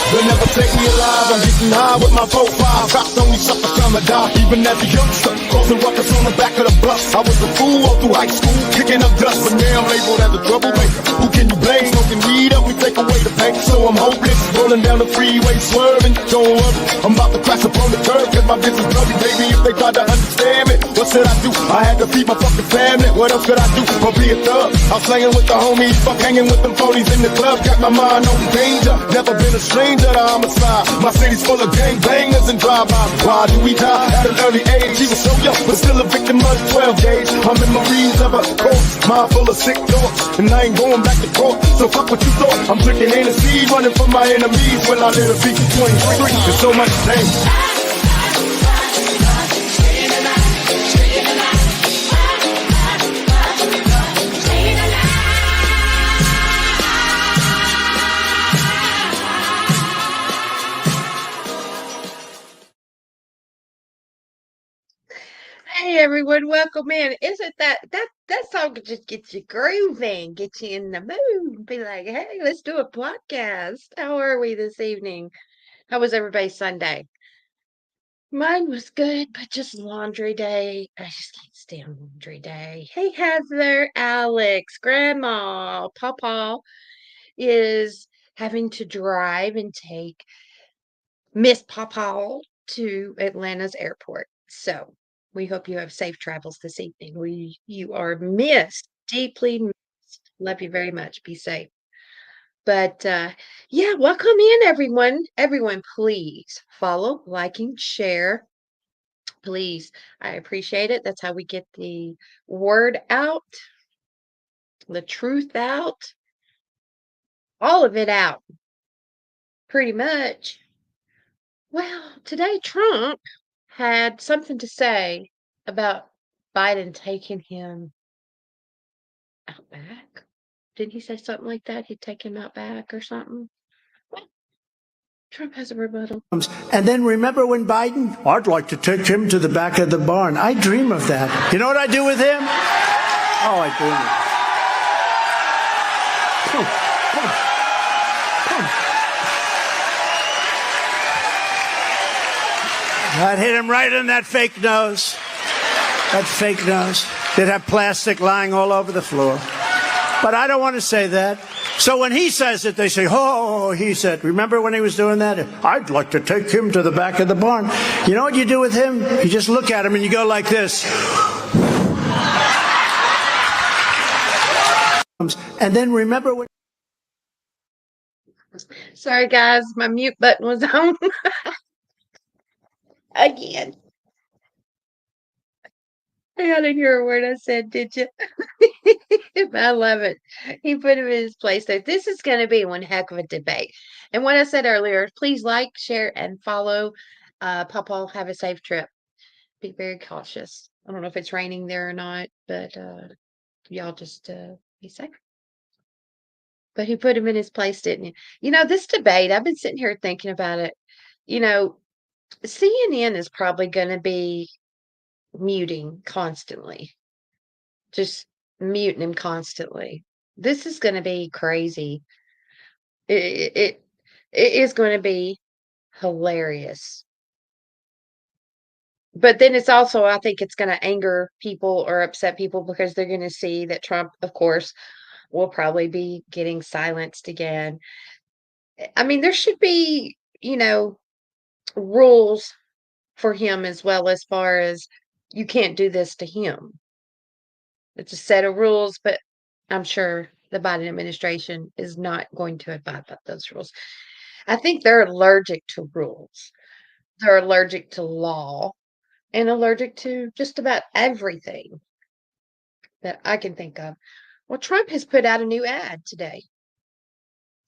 They'll never take me alive, I'm getting high with my profile. Cops only suffer time I die, even as a youngster. Causing ruckus on the back of the bus. I was a fool all through high school, kicking up dust. But now I'm labeled as a troublemaker. Who can you blame? Smoking weed up, we take away the pain. So I'm hopeless, rolling down the freeway, swerving. Don't worry, I'm about to crash up on the curb, cause my bitch is bloody, baby. If they try to understand me, what should I do? I had to feed my fucking family, what else could I do? Or be a thug? I'm slanging with the homies, fuck hanging with them phonies in the club. Got my mind on danger, never been a stranger to homicide. My city's full of gangbangers and drive-bys. Why do we die at an early age? He was so young, but still a victim of the 12 gauge. My memories of a corpse, mind full of sick thoughts, and I ain't going back to court. So fuck what you thought. I'm drinking Hennessy, running from my enemies. When I live a beat 23, there's so much pain. Hey everyone, welcome in. Isn't that song just gets you grooving, get you in the mood, be like, hey, let's do a podcast. How are we this evening? How was everybody's Sunday? Mine was good, but just laundry day. I just can't stand laundry day. Hey Heather, Alex, Grandma, Papa is having to drive and take Miss Papa to Atlanta's airport. So we hope you have safe travels this evening. You are missed, deeply missed. Love you very much. Be safe. But yeah, welcome in everyone. Everyone, please follow, like, and share. Please. I appreciate it. That's how we get the word out, the truth out, all of it out. Pretty much. Well, today Trump had something to say about Biden taking him out back. Didn't he say something like that? He'd take him out back or something? Well, Trump has a rebuttal. And then remember when Biden, I'd like to take him to the back of the barn. I dream of that. You know what I do with him? Oh, I dream of it. Come. I'd hit him right in that fake nose. That fake nose. They'd have plastic lying all over the floor. But I don't want to say that. So when he says it, they say, oh, he said, remember when he was doing that? I'd like to take him to the back of the barn. You know what you do with him? You just look at him and you go like this. And then remember when... Sorry, guys. My mute button was on. Again. I didn't hear a word I said, did you? I love it. He put him in his place. So this is going to be one heck of a debate. And what I said earlier, please like, share, and follow. Papa, have a safe trip. Be very cautious. I don't know if it's raining there or not, but y'all just be safe. But he put him in his place, didn't you? You know, this debate, I've been sitting here thinking about it. You know, CNN is probably going to be muting constantly, just muting him constantly. This is going to be crazy. It is going to be hilarious. But then it's also, I think it's going to anger people or upset people because they're going to see that Trump, of course, will probably be getting silenced again. I mean, there should be, rules for him as well, as far as you can't do this to him. It's a set of rules, but I'm sure the Biden administration is not going to abide by those rules. I think they're allergic to rules. They're allergic to law and allergic to just about everything that I can think of. Well, Trump has put out a new ad today.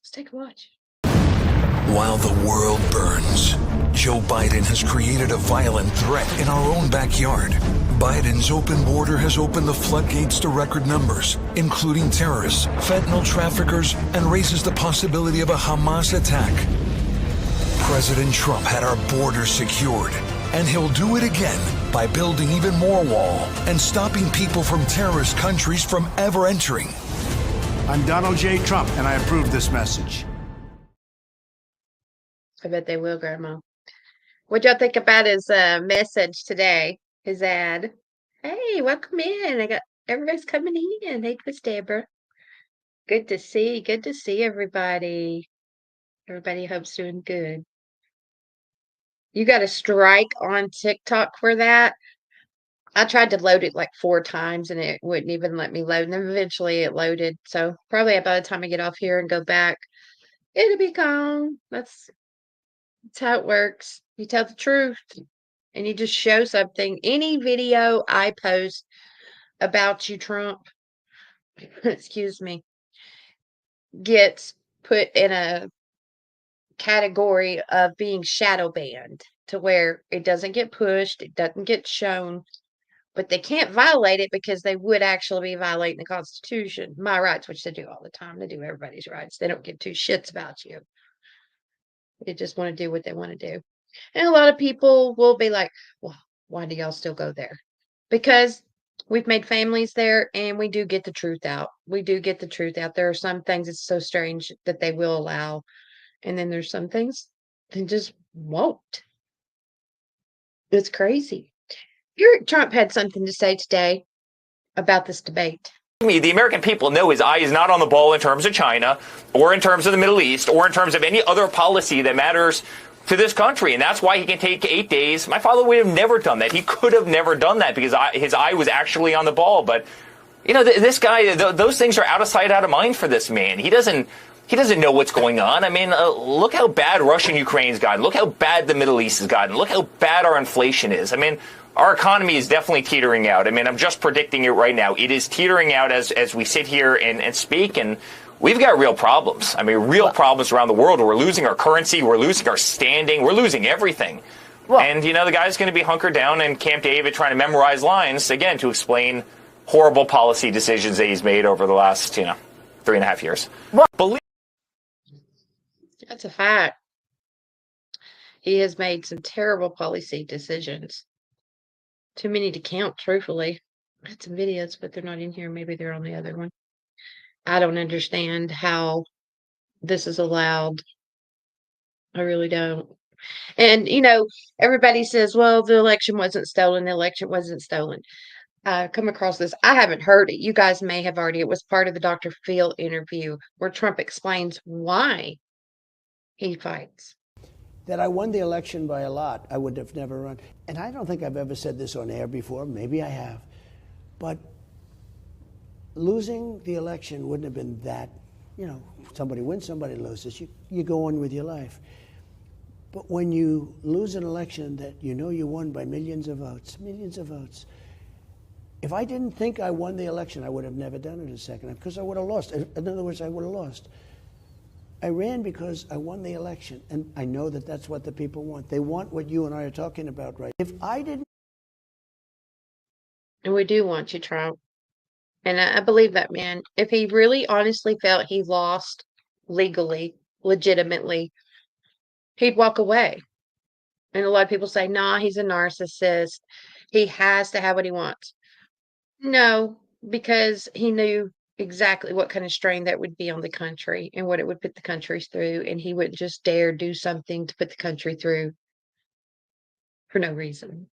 Let's take a watch. While the world burns, Joe Biden has created a violent threat in our own backyard. Biden's open border has opened the floodgates to record numbers, including terrorists, fentanyl traffickers, and raises the possibility of a Hamas attack. President Trump had our border secured, and he'll do it again by building even more wall and stopping people from terrorist countries from ever entering. I'm Donald J. Trump, and I approve this message. I bet they will, Grandma. What y'all think about his message today? His ad. Hey, welcome in. I got everybody's coming in. Hey, Miss Deborah. Good to see. Good to see everybody. Everybody hopes doing good. You got a strike on TikTok for that. I tried to load it like 4 times and it wouldn't even let me load. And then eventually it loaded. So probably by the time I get off here and go back, it'll be gone. That's how it works. You tell the truth and you just show something. Any video I post about you, Trump, excuse me, gets put in a category of being shadow banned, to where it doesn't get pushed, it doesn't get shown, but they can't violate it because they would actually be violating the Constitution, my rights, which they do all the time. They do everybody's rights. They don't give 2 shits about you. They just want to do what they want to do. And a lot of people will be like, well, why do y'all still go there? Because we've made families there and we do get the truth out. We do get the truth out. There are some things that's so strange that they will allow. And then there's some things they just won't. It's crazy. Eric Trump had something to say today about this debate. The American people know his eye is not on the ball in terms of China or in terms of the Middle East or in terms of any other policy that matters to this country. And that's why he can take 8 days. My father would have never done that. He could have never done that because his eye was actually on the ball. But, you know, this guy, those things are out of sight, out of mind for this man. He doesn't know what's going on. I mean, look how bad Russia and Ukraine's gotten. Look how bad the Middle East has gotten. Look how bad our inflation is. I mean, our economy is definitely teetering out. I mean, I'm just predicting it right now. It is teetering out as we sit here and speak, and we've got real problems. I mean, real problems around the world. We're losing our currency. We're losing our standing. We're losing everything. And, you know, the guy's going to be hunkered down in Camp David trying to memorize lines, again, to explain horrible policy decisions that he's made over the last, 3.5 years. That's a fact. He has made some terrible policy decisions. Too many to count, truthfully. I had some videos, but they're not in here. Maybe they're on the other one. I don't understand how this is allowed. I really don't. And, everybody says, well, the election wasn't stolen. The election wasn't stolen. I come across this. I haven't heard it. You guys may have already. It was part of the Dr. Phil interview where Trump explains why he fights. That I won the election by a lot. I would have never run. And I don't think I've ever said this on air before. Maybe I have. But losing the election wouldn't have been that, somebody wins, somebody loses. You go on with your life. But when you lose an election that you won by millions of votes, if I didn't think I won the election, I would have never done it a second, because I would have lost. In other words, I would have lost. I ran because I won the election, and I know that that's what the people want. They want what you and I are talking about, right? If I didn't... And we do want you, Trump. And I believe that, man. If he really honestly felt he lost legally, legitimately, he'd walk away. And a lot of people say, nah, he's a narcissist. He has to have what he wants. No, because he knew exactly what kind of strain that would be on the country and what it would put the country through. And he wouldn't just dare do something to put the country through for no reason.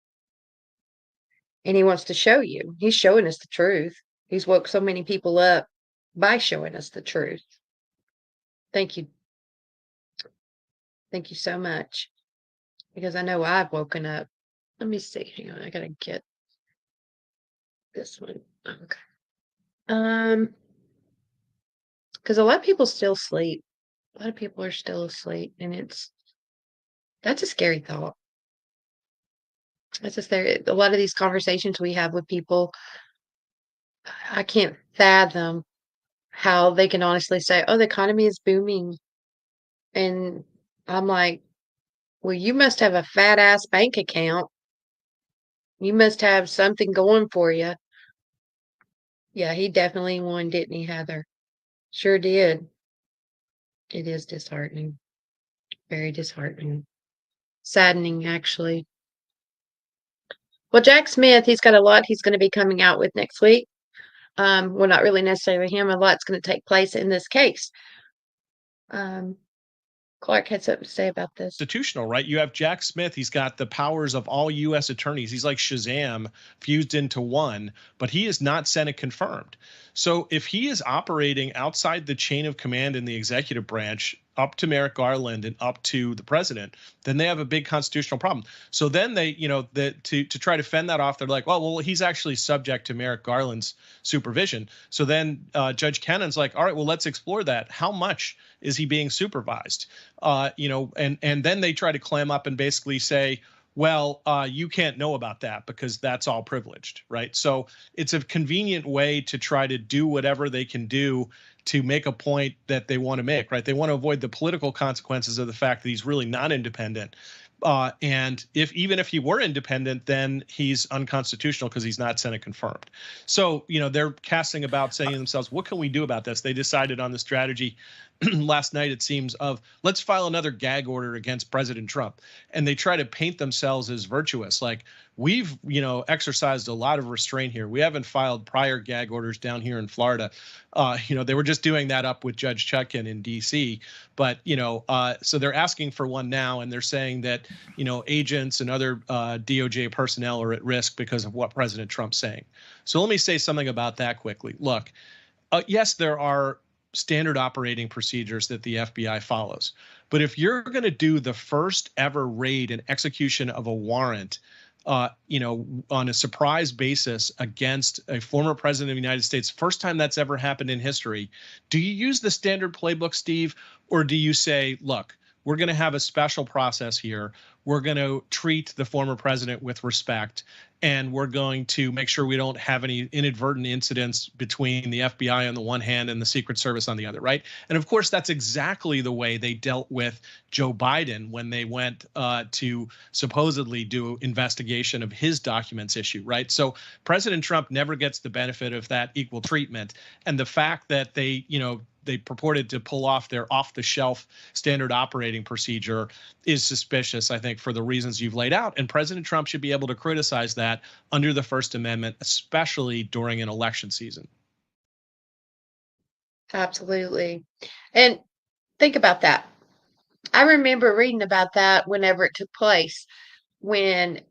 And he wants to show you. He's showing us the truth. He's woke so many people up by showing us the truth. Thank you. Thank you so much. Because I know I've woken up Let me see. Hang on. I got to get this one. Okay. Because a lot of people still sleep. A lot of people are still asleep, and that's a scary thought. That's just there. A lot of these conversations we have with people, I can't fathom how they can honestly say, "Oh, the economy is booming," and I'm like, "Well, you must have a fat ass bank account. You must have something going for you." Yeah, he definitely won, didn't he, Heather? Sure did. It is disheartening. Very disheartening. Saddening, actually. Well, Jack Smith, he's got a lot he's going to be coming out with next week. Well, not really necessarily him. A lot's going to take place in this case. Clark had something to say about this. Constitutional, right? You have Jack Smith. He's got the powers of all U.S. attorneys. He's like Shazam fused into one, but he is not Senate confirmed. So if he is operating outside the chain of command in the executive branch, up to Merrick Garland and up to the president, then they have a big constitutional problem. So then they, to try to fend that off, they're like, well, he's actually subject to Merrick Garland's supervision. So then Judge Kennan's like, all right, well, let's explore that. How much is he being supervised? And then they try to clam up and basically say, well, you can't know about that because that's all privileged, right? So it's a convenient way to try to do whatever they can do to make a point that they want to make, right? They want to avoid the political consequences of the fact that he's really not independent. And even if he were independent, then he's unconstitutional because he's not Senate confirmed. So, they're casting about saying to themselves, what can we do about this? They decided on the strategy last night, it seems, of let's file another gag order against President Trump. And they try to paint themselves as virtuous. Like, we've, exercised a lot of restraint here. We haven't filed prior gag orders down here in Florida. They were just doing that up with Judge Chutkan in D.C. But, so they're asking for one now, and they're saying that, agents and other DOJ personnel are at risk because of what President Trump's saying. So let me say something about that quickly. Look, yes, there are standard operating procedures that the FBI follows. But if you're going to do the first ever raid and execution of a warrant, on a surprise basis against a former president of the United States, first time that's ever happened in history, do you use the standard playbook, Steve, or do you say, look, we're going to have a special process here. We're going to treat the former president with respect, and we're going to make sure we don't have any inadvertent incidents between the FBI on the one hand and the Secret Service on the other, right? And of course, that's exactly the way they dealt with Joe Biden when they went to supposedly do investigation of his documents issue, right? So President Trump never gets the benefit of that equal treatment. And the fact that they purported to pull off their off-the-shelf standard operating procedure is suspicious, I think, for the reasons you've laid out. And President Trump should be able to criticize that under the First Amendment, especially during an election season. Absolutely. And think about that. I remember reading about that whenever it took place, when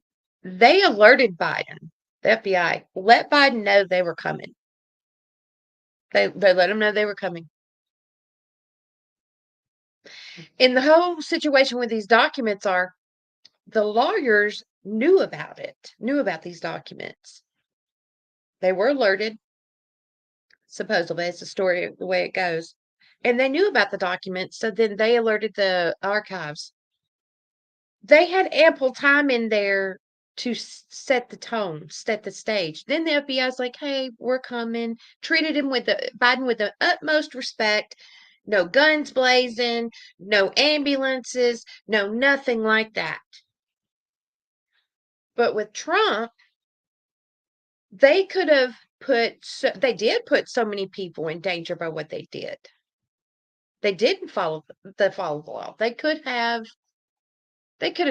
they alerted Biden, the FBI, let Biden know they were coming. They let him know they were coming. And the whole situation with these documents are the lawyers knew about it, knew about these documents. They were alerted, supposedly. It's the story, the way it goes. And they knew about the documents, so then they alerted the archives. They had ample time in there to set the tone, set the stage. Then the FBI's like, hey, we're coming. Treated him with Biden with the utmost respect. No guns blazing, no ambulances, no nothing like that. But with Trump, they could have they did put so many people in danger by what they did. They didn't follow the law. They could have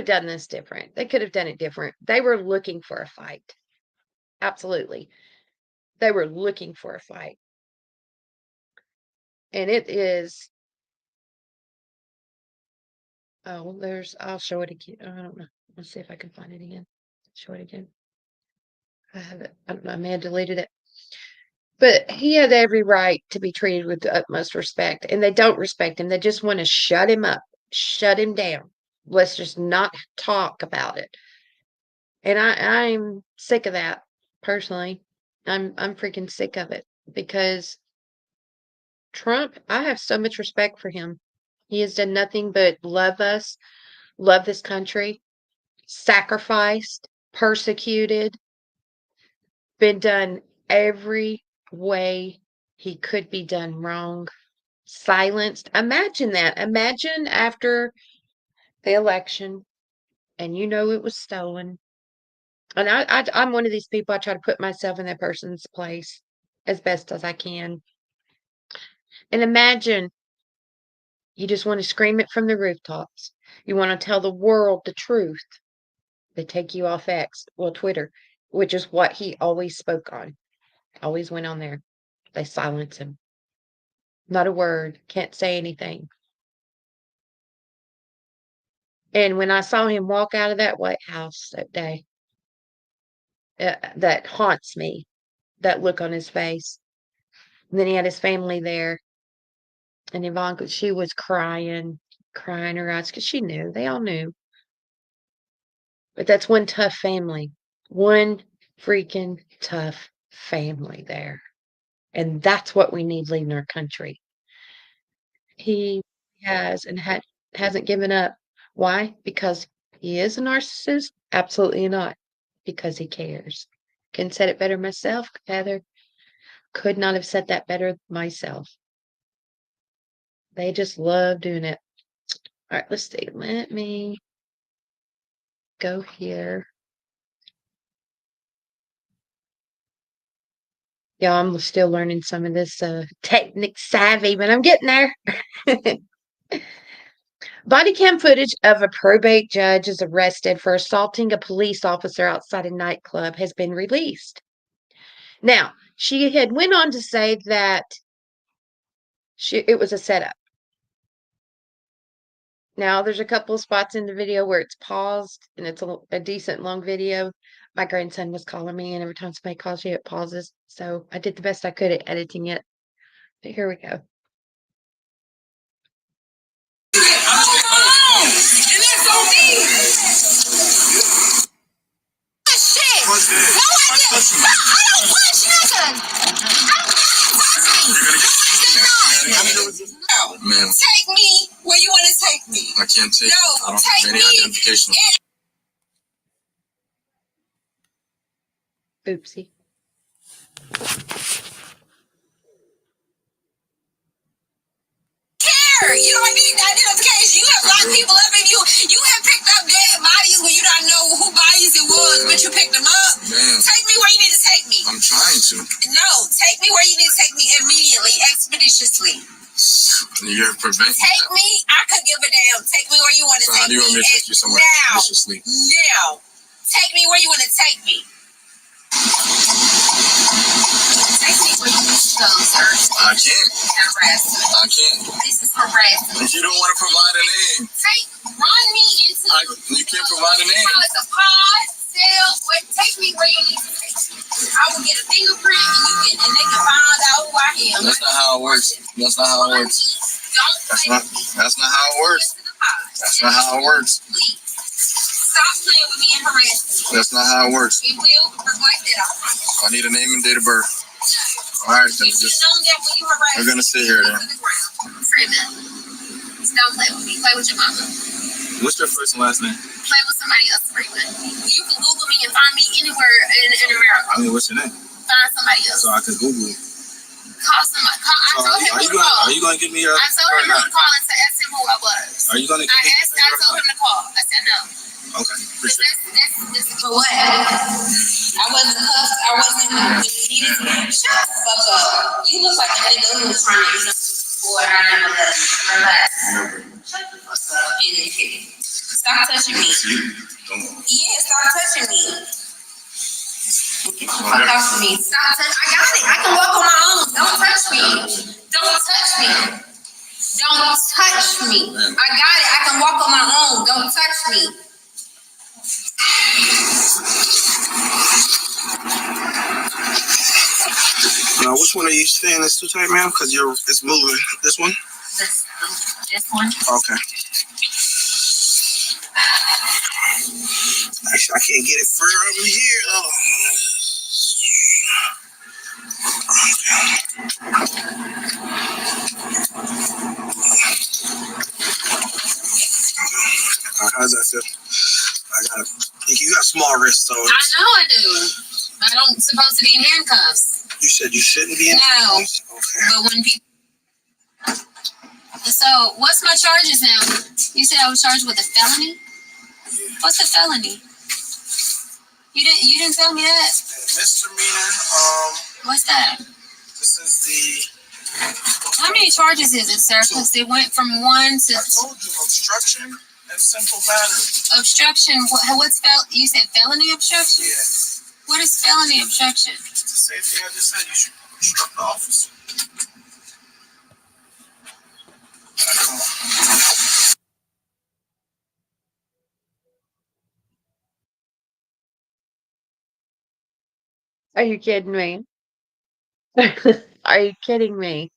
done this different. They could have done it different. They were looking for a fight. Absolutely. They were looking for a fight. And it is, I'll show it again. I don't know. Let's see if I can find it again. Show it again. I have it. I don't know. I may have deleted it. But he had every right to be treated with the utmost respect. And they don't respect him. They just want to shut him up, shut him down. Let's just not talk about it. And I'm sick of that, personally. I'm freaking sick of it because Trump, I have so much respect for him. He has done nothing but love us, love this country, sacrificed, persecuted, been done every way he could be done wrong, silenced. Imagine that. Imagine after the election and you know it was stolen. And I'm one of these people, I try to put myself in that person's place as best as I can. And imagine you just want to scream it from the rooftops. You want to tell the world the truth. They take you off X, well, Twitter, which is what he always spoke on. Always went on there. They silence him. Not a word. Can't say anything. And when I saw him walk out of that White House that day, that haunts me. That look on his face. And then he had his family there. And Ivanka, she was crying her eyes because she knew. They all knew. But that's one tough family. One freaking tough family there. And that's what we need leading our country. He has and hasn't given up. Why? Because he is a narcissist? Absolutely not. Because he cares. Couldn't said it better myself, Heather. Could not have said that better myself. They just love doing it. All right, let's see. Let me go here. Yeah, I'm still learning some of this technic savvy, but I'm getting there. Body cam footage of a probate judge is arrested for assaulting a police officer outside a nightclub has been released. Now, she had went on to say that it was a setup. Now, there's a couple of spots in the video where it's paused, and it's a decent long video. My grandson was calling me, and every time somebody calls you, it pauses. So I did the best I could at editing it. But here we go. Ma'am. Take me where you want to take me. I can't take you. I don't have any identification. Oopsie. You don't need identification. You have locked people up and you have picked up dead bodies when you don't know who bodies it was, but you picked them up. Man. Take me where you need to take me. I'm trying to. No, take me where you need to take me immediately, expeditiously. You're preventing Take me. I could give a damn. Take me where you want to take me. How do you want me to take you somewhere expeditiously? Now. Take me where you want to take me. Take me where you need to go, sir. I can't. Harassment. I can't. This is harassment. If you don't want to provide a name. Run me into you can't provide a name. It's a pod, cell, take me where you need to take me. I will get a fingerprint and they can find out who I am. That's not how it works. That's not how it works. That's not how it works. That's not how it works. Please. Stop playing with me and harassing me. That's not how it works. It will reflect that off. I need a name and date of birth. No. All right, then we're gonna sit here then. Don't play with me. Play with your mama. What's your first and last name? Play with somebody else, Freeman. You can Google me and find me anywhere in America. I mean, what's your name? Find somebody else. So I can Google you. Call somebody. I told him who to call. Are you gonna give me your? I told him who to call and ask him who I was. Are you gonna? I told him to call. I said no. Okay. That's for what? I wasn't cuffed. I wasn't needed to. Shut the fuck up. You look like a nigga who was trying to do something before and I never let you. Relax. Shut the fuck up. Stop touching me. Yeah, stop touching me. Fuck off of me. Stop touching. I got it. I can walk on my own. Don't touch me. Don't touch me. Don't touch me. I got it. I can walk on my own. Don't touch me. Now, which one are you staying this too tight, ma'am? Because it's moving. This one? This one? Okay. Actually, I can't get it further over here though. How's that feel? You got small wrists, so. I know I do. I don't supposed to be in handcuffs. You said you shouldn't be in handcuffs? No. Okay. But when people. So, what's my charges now? You said I was charged with a felony? Yeah. What's a felony? You didn't tell me that. Misdemeanor. What's that? This is the. How many charges is it, sir? Because it went from 1 to. I told you obstruction and simple battery. Obstruction. What's you said felony obstruction? Yeah. What is felony obstruction? It's the same thing I just said. You should obstruct the officer. Come on. Are you kidding me? Are you kidding me?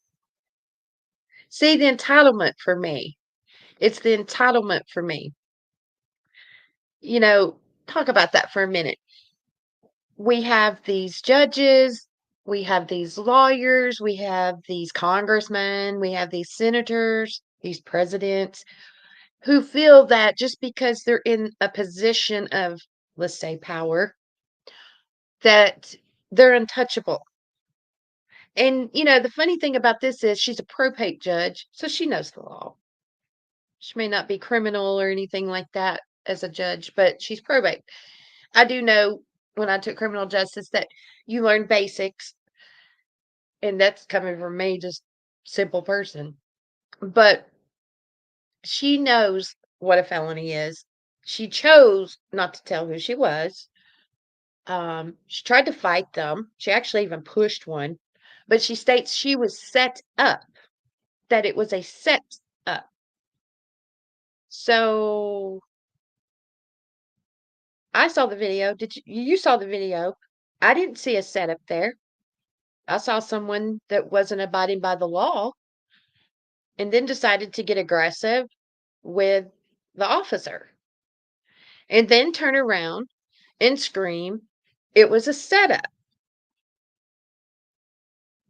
See, the entitlement for me. It's the entitlement for me. You know, talk about that for a minute. We have these judges, we have these lawyers, we have these congressmen, we have these senators, these presidents who feel that just because they're in a position of, let's say, power, that they're untouchable. And, the funny thing about this is she's a probate judge, so she knows the law. She may not be criminal or anything like that as a judge, but she's probate. I do know when I took criminal justice that you learn basics, and that's coming from me, just simple person. But she knows what a felony is. She chose not to tell who she was. She tried to fight them. She actually even pushed one, but she states she was set up, that it was a set up. So I saw the video. You saw the video? I didn't see a setup there. I saw someone that wasn't abiding by the law and then decided to get aggressive with the officer and then turn around and scream it was a setup.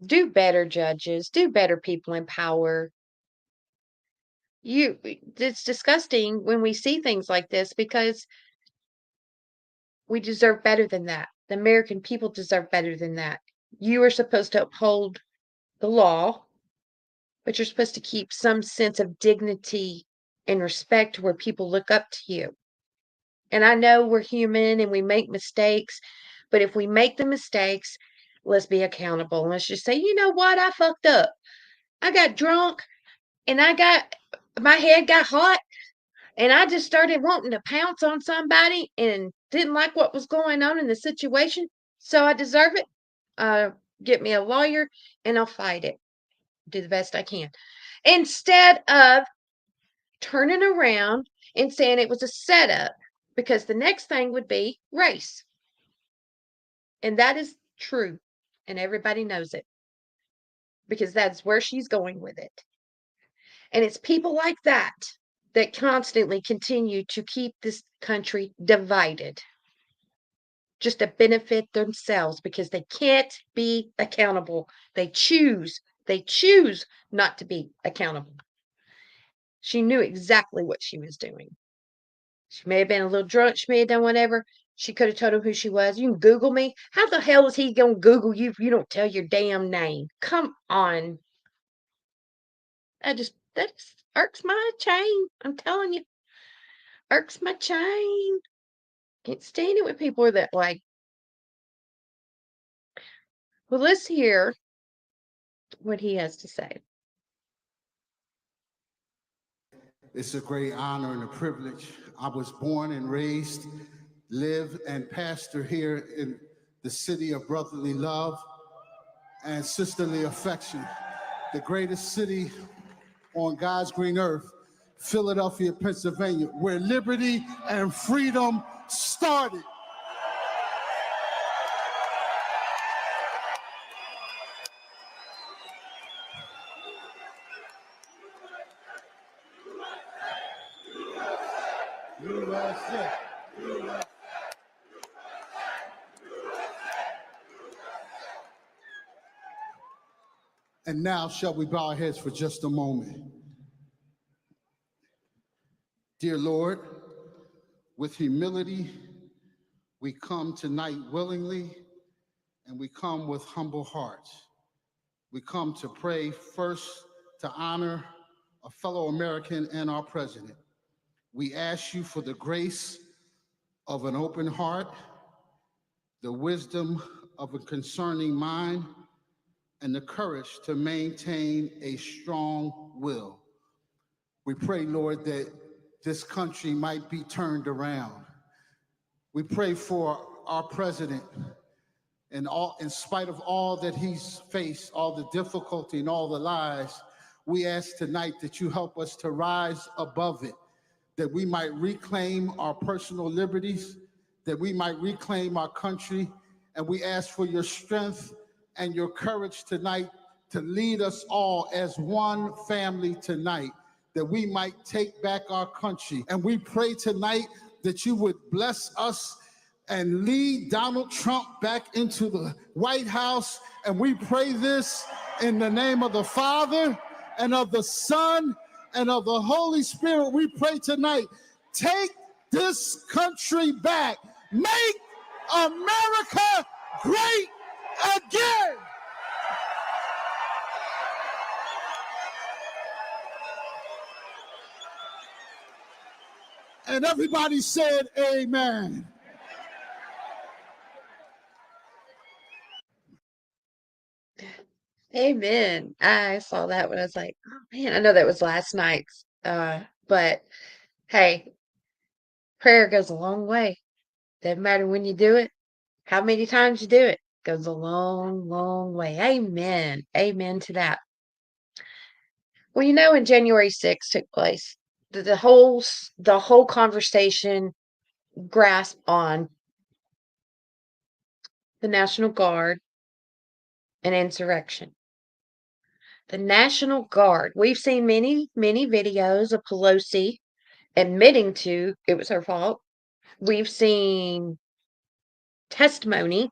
Do better, judges. Do better, people in power. It's disgusting when we see things like this because we deserve better than that. The American people deserve better than that. You are supposed to uphold the law, but you're supposed to keep some sense of dignity and respect where people look up to you. And I know we're human and we make mistakes, but if we make the mistakes, let's be accountable. And let's just say, you know what? I fucked up. I got drunk and my head got hot and I just started wanting to pounce on somebody and didn't like what was going on in the situation. So I deserve it. Get me a lawyer and I'll fight it. Do the best I can. Instead of turning around and saying it was a setup, because the next thing would be race. And that is true. And everybody knows it. Because that's where she's going with it. And it's people like that that constantly continue to keep this country divided. Just to benefit themselves because they can't be accountable. They choose not to be accountable. She knew exactly what she was doing. She may have been a little drunk. She may have done whatever. She could have told him who she was. You can Google me. How the hell is he going to Google you if you don't tell your damn name? Come on. That just irks my chain. I'm telling you. Irks my chain. Can't stand it when people are that way. Well, let's hear what he has to say. It's a great honor and a privilege. I was born and raised, live and pastor here in the city of brotherly love and sisterly affection, the greatest city on God's green earth, Philadelphia, Pennsylvania, where liberty and freedom started. USA. And now shall we bow our heads for just a moment. Dear Lord, with humility, we come tonight willingly, and we come with humble hearts. We come to pray first to honor a fellow American and our president. We ask you for the grace of an open heart, the wisdom of a concerning mind, and the courage to maintain a strong will. We pray, Lord, that this country might be turned around. We pray for our president, and in spite of all that he's faced, all the difficulty and all the lies, we ask tonight that you help us to rise above it, that we might reclaim our personal liberties, that we might reclaim our country, and we ask for your strength and your courage tonight to lead us all as one family tonight, that we might take back our country. And we pray tonight that you would bless us and lead Donald Trump back into the White House. And we pray this in the name of the Father and of the Son and of the Holy Spirit. We pray tonight, take this country back. Make America great again. And everybody said amen. Amen. I saw that when I was like, oh man, I know that was last night's. But hey, prayer goes a long way. Doesn't matter when you do it, how many times you do it, goes a long, long way. Amen. Amen to that. Well, when January 6th took place, the whole conversation grasped on the National Guard and insurrection. The National Guard. We've seen many, many videos of Pelosi admitting to it was her fault. We've seen testimony,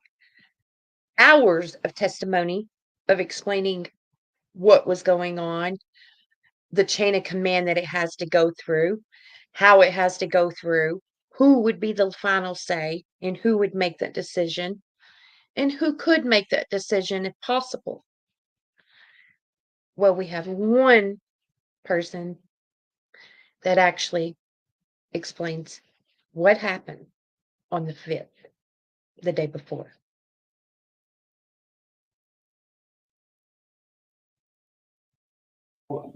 hours of testimony of explaining what was going on, the chain of command that it has to go through, how it has to go through, who would be the final say, and who would make that decision, and who could make that decision if possible. Well, we have one person that actually explains what happened on the 5th, the day before.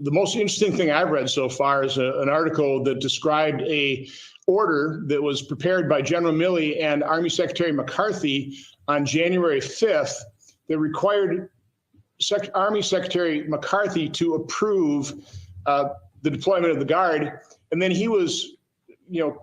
The most interesting thing I've read so far is an article that described a order that was prepared by General Milley and Army Secretary McCarthy on January 5th that required Army Secretary McCarthy to approve the deployment of the Guard. And then he was,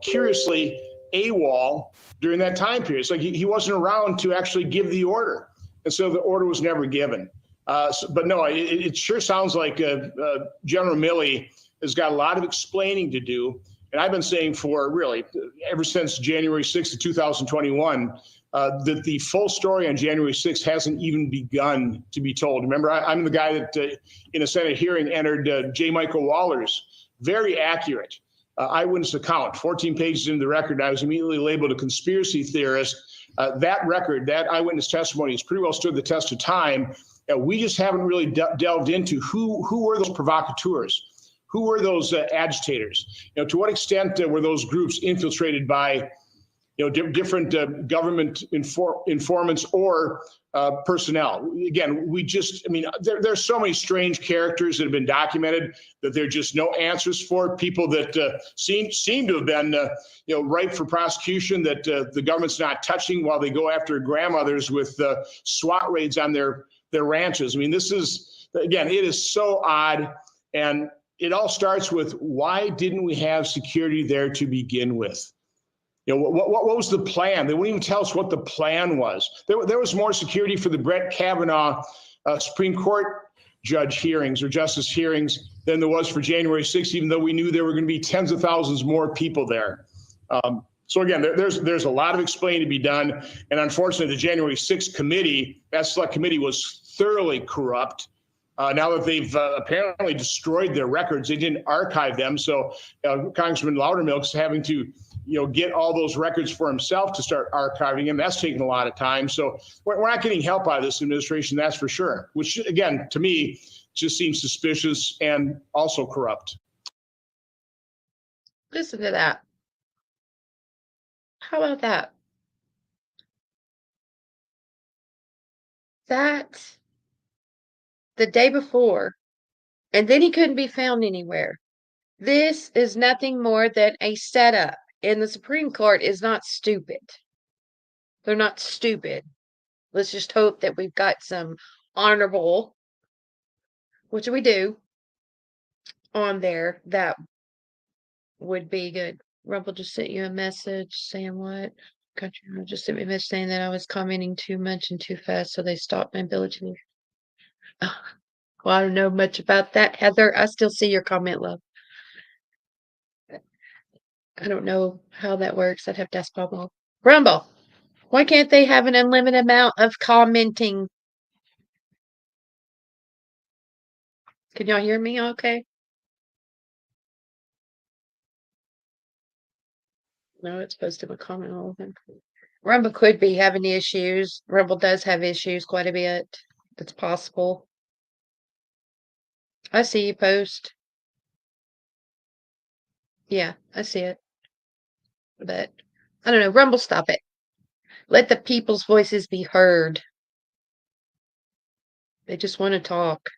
curiously AWOL during that time period. It's like he wasn't around to actually give the order. And so the order was never given. But no, it sure sounds like General Milley has got a lot of explaining to do. And I've been saying for really ever since January 6th of 2021 that the full story on January 6th hasn't even begun to be told. Remember, I'm the guy that in a Senate hearing entered J. Michael Waller's very accurate eyewitness account, 14 pages into the record. I was immediately labeled a conspiracy theorist. That record, that eyewitness testimony has pretty well stood the test of time. We just haven't really delved into who were those provocateurs, who were those agitators. To what extent were those groups infiltrated by, different government informants or personnel? Again, there's so many strange characters that have been documented that there are just no answers for. People that seem to have been, ripe for prosecution that the government's not touching while they go after grandmothers with SWAT raids on their ranches. This is, again, it is so odd. And it all starts with, why didn't we have security there to begin with? What was the plan? They wouldn't even tell us what the plan was. There was more security for the Brett Kavanaugh Supreme Court judge hearings or justice hearings than there was for January 6th, even though we knew there were going to be tens of thousands more people there. So again, there's a lot of explaining to be done. And unfortunately, the January 6th committee, that select committee, was thoroughly corrupt. Now that they've apparently destroyed their records, they didn't archive them. So Congressman Loudermilk's having to, get all those records for himself to start archiving them. That's taken a lot of time. So we're not getting help out of this administration, that's for sure. Which, again, to me, just seems suspicious and also corrupt. Listen to that. How about that? That the day before, and then he couldn't be found anywhere. This is nothing more than a setup, and the Supreme Court is not stupid. They're not stupid. Let's just hope that we've got some honorable, which we do, on there. That would be good. Rumble just sent you a message saying what? Country just sent me a message saying that I was commenting too much and too fast, so they stopped my ability. Well, I don't know much about that, Heather. I still see your comment, love. I don't know how that works. I'd have to ask Pablo. Rumble, why can't they have an unlimited amount of commenting? Can y'all hear me okay? No, it's supposed to be a comment all of them. Rumble could be having issues. Rumble does have issues quite a bit. It's possible. I see you post. Yeah, I see it. But I don't know. Rumble, stop it. Let the people's voices be heard. They just want to talk.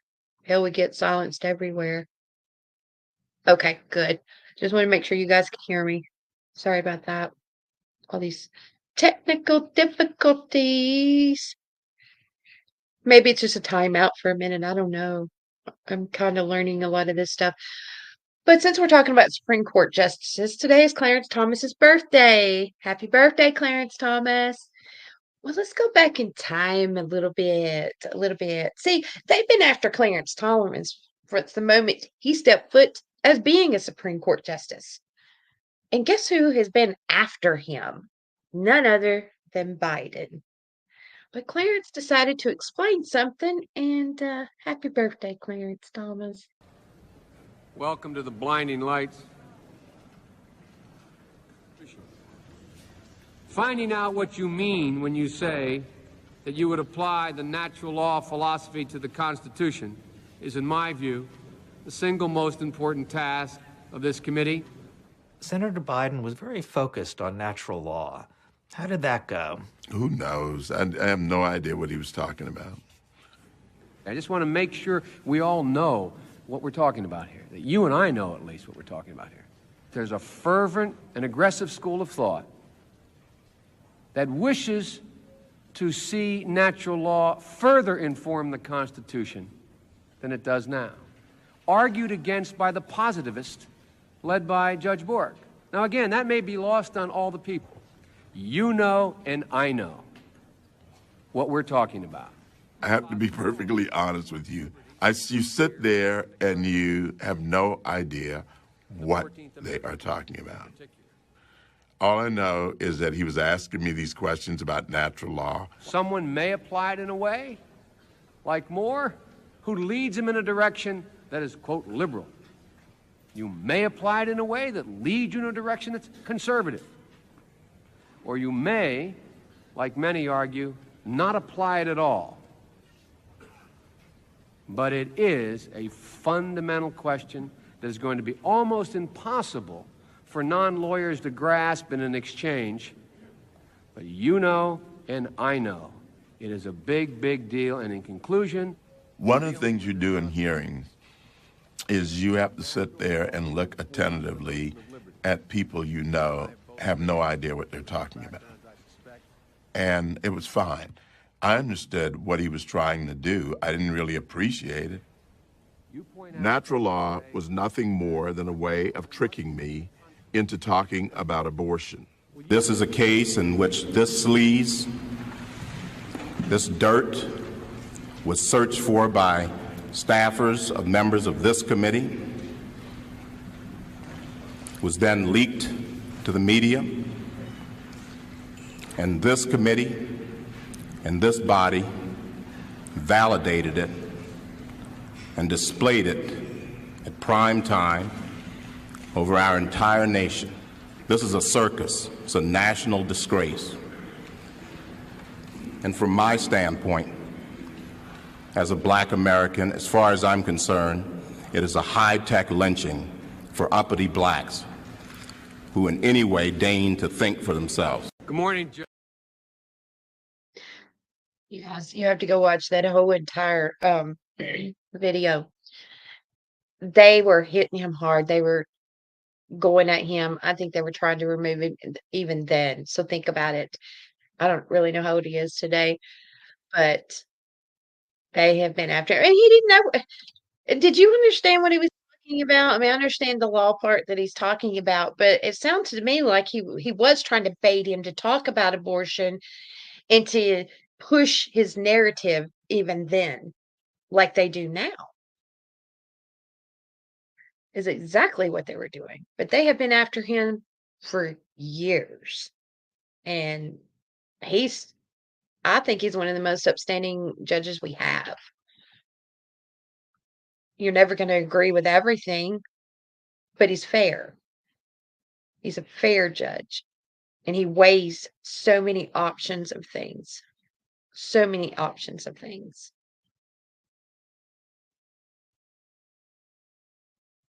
Hell, we get silenced everywhere. Okay, good. Just want to make sure you guys can hear me. Sorry about that. All these technical difficulties. Maybe it's just a timeout for a minute. I don't know. I'm kind of learning a lot of this stuff. But since we're talking about Supreme Court justices, today is Clarence Thomas's birthday. Happy birthday, Clarence Thomas. Well, let's go back in time a little bit. See, they've been after Clarence Thomas for the moment he stepped foot as being a Supreme Court justice. And guess who has been after him? None other than Biden. But Clarence decided to explain something, and happy birthday, Clarence Thomas. Welcome to the blinding lights. Finding out what you mean when you say that you would apply the natural law philosophy to the Constitution is, in my view, the single most important task of this committee. Senator Biden was very focused on natural law. How did that go? Who knows? I have no idea what he was talking about. I just want to make sure we all know what we're talking about here, that you and I know at least what we're talking about here. There's a fervent and aggressive school of thought that wishes to see natural law further inform the Constitution than it does now, argued against by the positivists led by Judge Bork. Now, again, that may be lost on all the people. You know and I know what we're talking about. I have to be perfectly honest with you. You sit there and you have no idea what they are talking about. All I know is that he was asking me these questions about natural law. Someone may apply it in a way, like Moore, who leads him in a direction that is, quote, liberal. You may apply it in a way that leads you in a direction that's conservative. Or you may, like many argue, not apply it at all. But it is a fundamental question that is going to be almost impossible for non-lawyers to grasp in an exchange. But you know and I know it is a big, big deal. And in conclusion, one of the things you do in hearings is you have to sit there and look attentively at people you know have no idea what they're talking about. And it was fine. I understood what he was trying to do. I didn't really appreciate it. Natural law was nothing more than a way of tricking me into talking about abortion. This is a case in which this sleaze, this dirt, was searched for by staffers of members of this committee, was then leaked to the media, and this committee and this body validated it and displayed it at prime time over our entire nation. This is a circus. It's a national disgrace. And from my standpoint, as a black American, as far as I'm concerned, it is a high-tech lynching for uppity blacks who in any way deign to think for themselves. Good morning, Joe. Yes, you have to go watch that whole entire video. They were hitting him hard. They were going at him. I think they were trying to remove him even then. So think about it. I don't really know how old he is today, but they have been after him. And he didn't know. Did you understand what he was talking about? I mean, I understand the law part that he's talking about, but it sounds to me like he was trying to bait him to talk about abortion and to push his narrative even then, like they do now. Is exactly what they were doing. But they have been after him for years. And I think he's one of the most upstanding judges we have. You're never going to agree with everything, but he's fair. He's a fair judge. And he weighs so many options of things. So many options of things.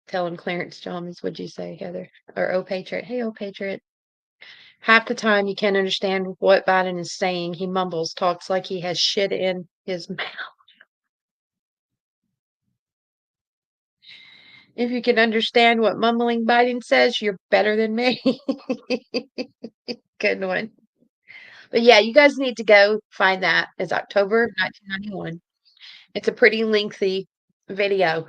Tell him Clarence Thomas, what'd you say, Heather? Or Oh Patriot. Hey, Oh Patriot. Half the time you can't understand what Biden is saying. He mumbles, talks like he has shit in his mouth. If you can understand what mumbling Biden says, you're better than me. Good one. But yeah, you guys need to go find that. It's October 1991. It's a pretty lengthy video,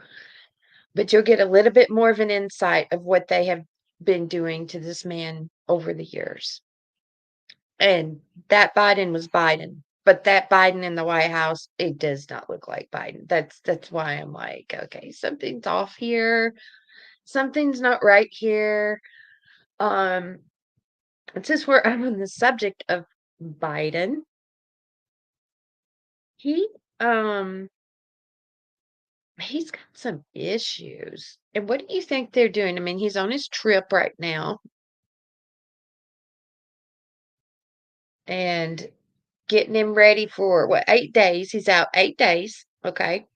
but you'll get a little bit more of an insight of what they have been doing to this man over the years. And that Biden was Biden, but that Biden in the White House, it does not look like Biden. That's why I'm like, okay, something's off here. Something's not right here. Since I'm on the subject of Biden, he's got some issues. And what do you think they're doing? I mean, he's on his trip right now. And getting him ready for 8 days. He's out 8 days. Okay.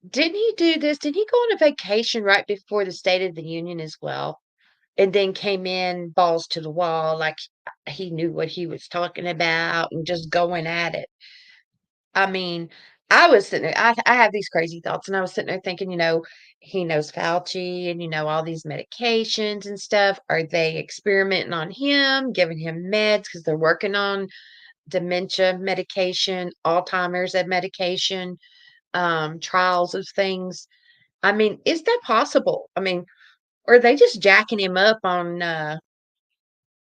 Didn't he do this? Did he go on a vacation right before the State of the Union as well? And then came in balls to the wall, like he knew what he was talking about and just going at it. I mean, I was sitting there, I have these crazy thoughts, and I was sitting there thinking, he knows Fauci and, all these medications and stuff. Are they experimenting on him, giving him meds because they're working on dementia medication, Alzheimer's medication, trials of things? I mean, is that possible? I mean, or are they just jacking him up on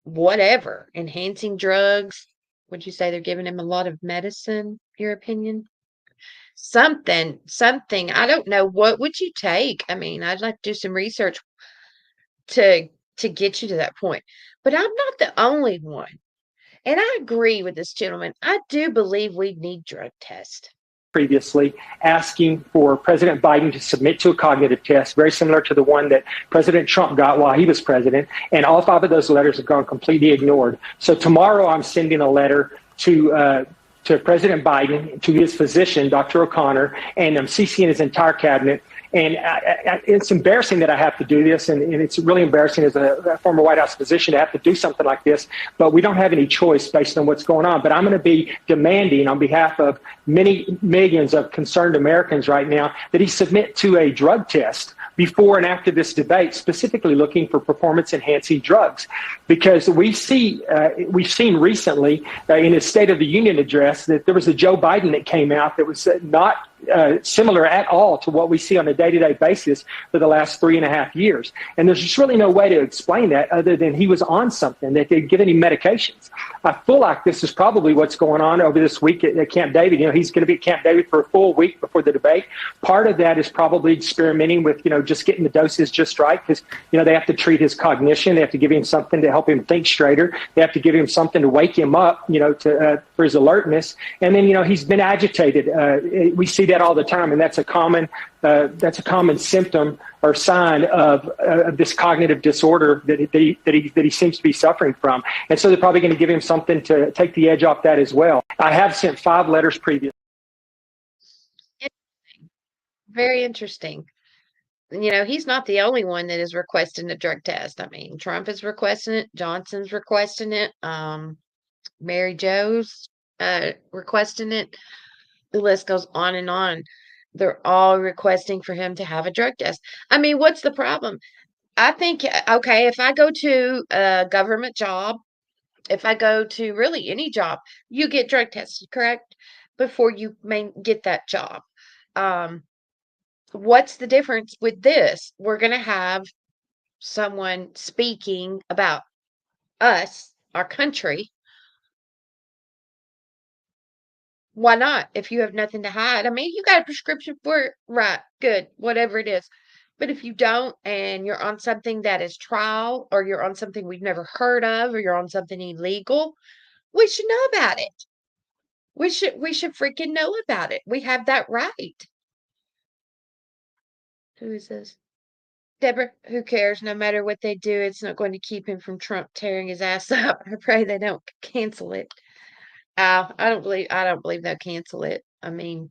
whatever, enhancing drugs? Would you say they're giving him a lot of medicine, your opinion? Something. I don't know. What would you take? I mean, I'd like to do some research to get you to that point. But I'm not the only one. And I agree with this gentleman. I do believe we need drug tests. Previously, asking for President Biden to submit to a cognitive test, very similar to the one that President Trump got while he was president. And all 5 of those letters have gone completely ignored. So tomorrow I'm sending a letter to President Biden, to his physician, Dr. O'Connor, and I'm CCing his entire cabinet. And it's embarrassing that I have to do this, and it's really embarrassing as a former White House physician to have to do something like this, but we don't have any choice based on what's going on. But I'm going to be demanding on behalf of many millions of concerned Americans right now that he submit to a drug test before and after this debate, specifically looking for performance-enhancing drugs. Because we've seen recently in his State of the Union address that there was a Joe Biden that came out that was not similar at all to what we see on a day-to-day basis for the last 3.5 years. And there's just really no way to explain that other than he was on something, that they'd given him medications. I feel like this is probably what's going on over this week at Camp David. He's going to be at Camp David for a full week before the debate. Part of that is probably experimenting with, just getting the doses just right because, they have to treat his cognition. They have to give him something to help him think straighter. They have to give him something to wake him up, for his alertness. And then, he's been agitated. We see that that all the time, and that's a common symptom or sign of this cognitive disorder that he seems to be suffering from. And so they're probably going to give him something to take the edge off that as well. I have sent 5 letters previously. Very interesting. He's not the only one that is requesting a drug test. I mean, Trump is requesting it. Johnson's requesting it. Mary Jo's requesting it. The list goes on and on. They're all requesting for him to have a drug test. I mean, what's the problem? I think, okay, if I go to a government job, if I go to really any job, you get drug tested, correct? Before you may get that job. What's the difference with this? We're going to have someone speaking about us, our country. Why not? If you have nothing to hide. I mean, you got a prescription for it, right? Good, whatever it is. But if you don't, and you're on something that is trial, or you're on something we've never heard of, or you're on something illegal, we should know about it. We should freaking know about it. We have that right. Who is this? Deborah, who cares? No matter what they do, it's not going to keep him from Trump tearing his ass up. I pray they don't cancel it. I don't believe they'll cancel it. I mean,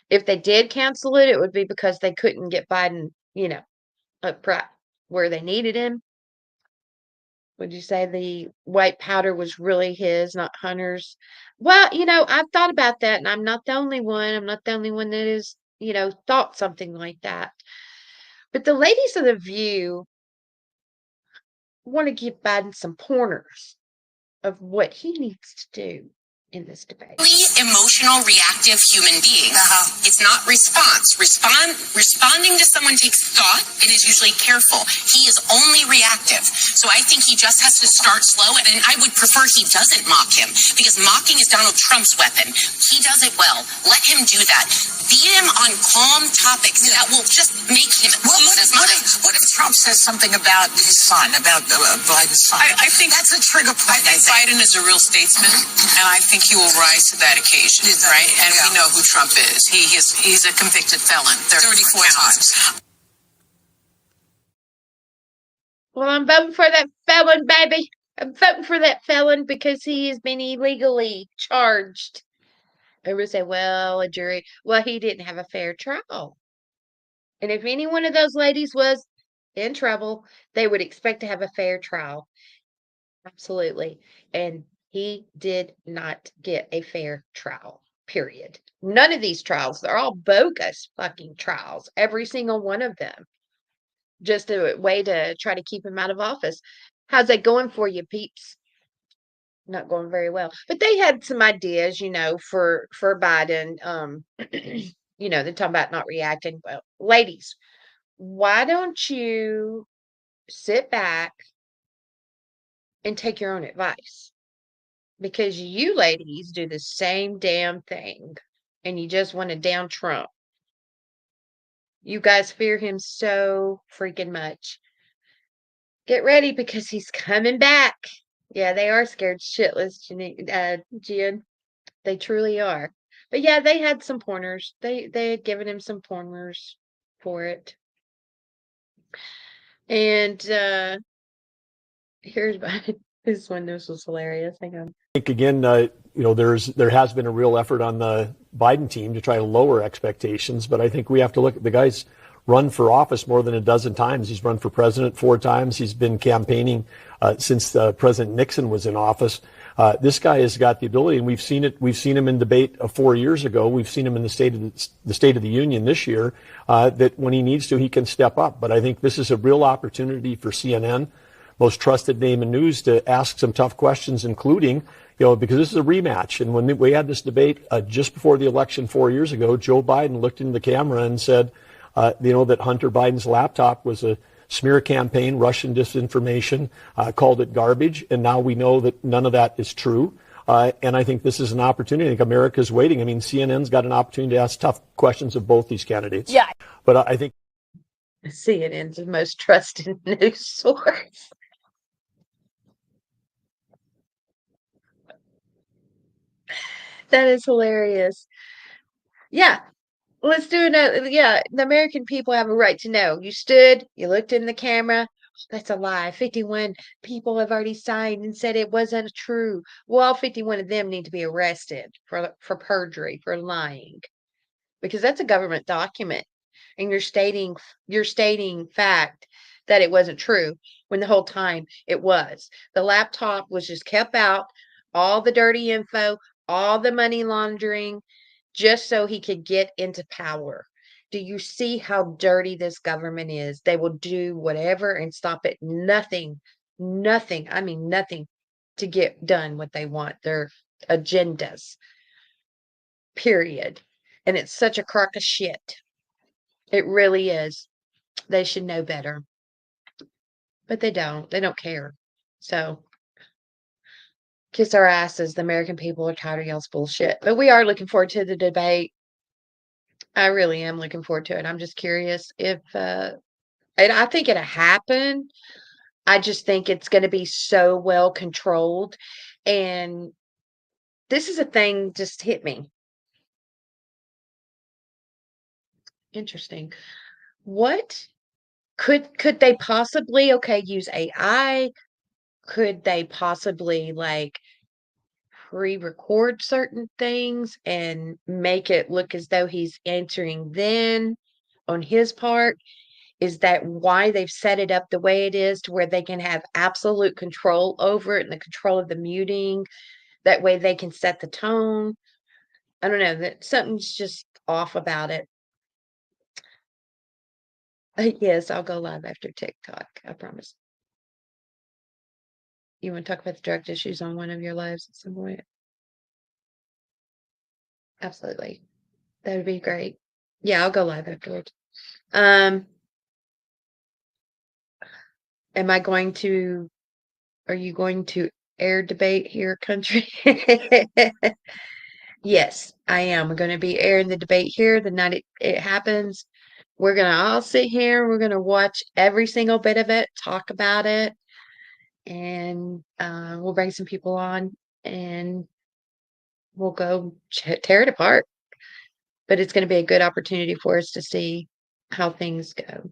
if they did cancel it, it would be because they couldn't get Biden, up right where they needed him. Would you say the white powder was really his, not Hunter's? Well, I've thought about that, and I'm not the only one. I'm not the only one that is, thought something like that. But the ladies of The View want to give Biden some pointers of what he needs to do in this debate. Emotional, reactive human being. It's not response. Responding to someone takes thought and is usually careful. He is only reactive. So I think he just has to start slow, and I would prefer he doesn't mock him, because mocking is Donald Trump's weapon. He does it well. Let him do that. Beat him on calm topics that will just make him lose his mind. What if Trump says something about his son, about Biden's son? I think that's a trigger point. I think Biden is a real statesman, and I think he will rise to that occasion, right? And we know who Trump is. He's a convicted felon 34 times. Well, I'm voting for that felon, baby. I'm voting for that felon because he has been illegally charged. Everyone say, well, a jury. Well, he didn't have a fair trial. And if any one of those ladies was in trouble, they would expect to have a fair trial. Absolutely. And he did not get a fair trial, period. None of these trials, they're all bogus fucking trials, every single one of them. Just a way to try to keep him out of office. How's that going for you, peeps? Not going very well. But they had some ideas, for Biden. They're talking about not reacting. Well, ladies, why don't you sit back and take your own advice? Because you ladies do the same damn thing, and you just want to down Trump. You guys fear him so freaking much. Get ready, because he's coming back. Yeah, they are scared shitless, Jen. They truly are. But yeah, they had some pointers. They had given him some pointers for it. And here's this one. This was hilarious. Hang on. I think again, there has been a real effort on the Biden team to try to lower expectations, but I think we have to look at the guy's run for office more than a dozen times. He's run for president 4 times. He's been campaigning since President Nixon was in office. This guy has got the ability, and we've seen it. We've seen him in debate 4 years ago. We've seen him in the State of the Union this year. That when he needs to, he can step up. But I think this is a real opportunity for CNN, most trusted name in news, to ask some tough questions, including, because this is a rematch. And when we had this debate just before the election 4 years ago, Joe Biden looked into the camera and said, that Hunter Biden's laptop was a smear campaign, Russian disinformation, called it garbage. And now we know that none of that is true. And I think this is an opportunity. I think America's waiting. I mean, CNN's got an opportunity to ask tough questions of both these candidates. Yeah. But I think CNN's the most trusted news source. That is hilarious. Yeah. Let's do another. Yeah, the American people have a right to know. You stood, you looked in the camera. That's a lie. 51 people have already signed and said it wasn't true. Well, all 51 of them need to be arrested for perjury, for lying, because that's a government document, and you're stating fact that it wasn't true when the whole time it was. The laptop was just kept out, all the dirty info, all the money laundering, just so he could get into power. Do you see how dirty this government is? They will do whatever and stop at nothing, nothing, I mean nothing, to get done what they want, their agendas, period. And it's such a crock of shit. It really is. They should know better. But they don't. They don't care. So kiss our asses. The American people are tired of y'all's bullshit. But we are looking forward to the debate. I really am looking forward to it. I'm just curious if and I think it'll happen. I just think it's going to be so well controlled. And this is a thing just hit me. Interesting. What could they possibly use AI? Could they possibly pre-record certain things and make it look as though he's answering then on his part? Is that why they've set it up the way it is, to where they can have absolute control over it and the control of the muting? That way they can set the tone. I don't know, that something's just off about it. Yes, I'll go live after TikTok. I promise. You want to talk about the drug issues on one of your lives at some point? Absolutely. That would be great. Yeah, I'll go live afterwards. Um, am I going to, are you going to air debate here, country? Yes, I am. We're going to be airing the debate here the night it happens. We're going to all sit here. We're going to watch every single bit of it, talk about it, and we'll bring some people on and we'll go tear it apart. But it's going to be a good opportunity for us to see how things go.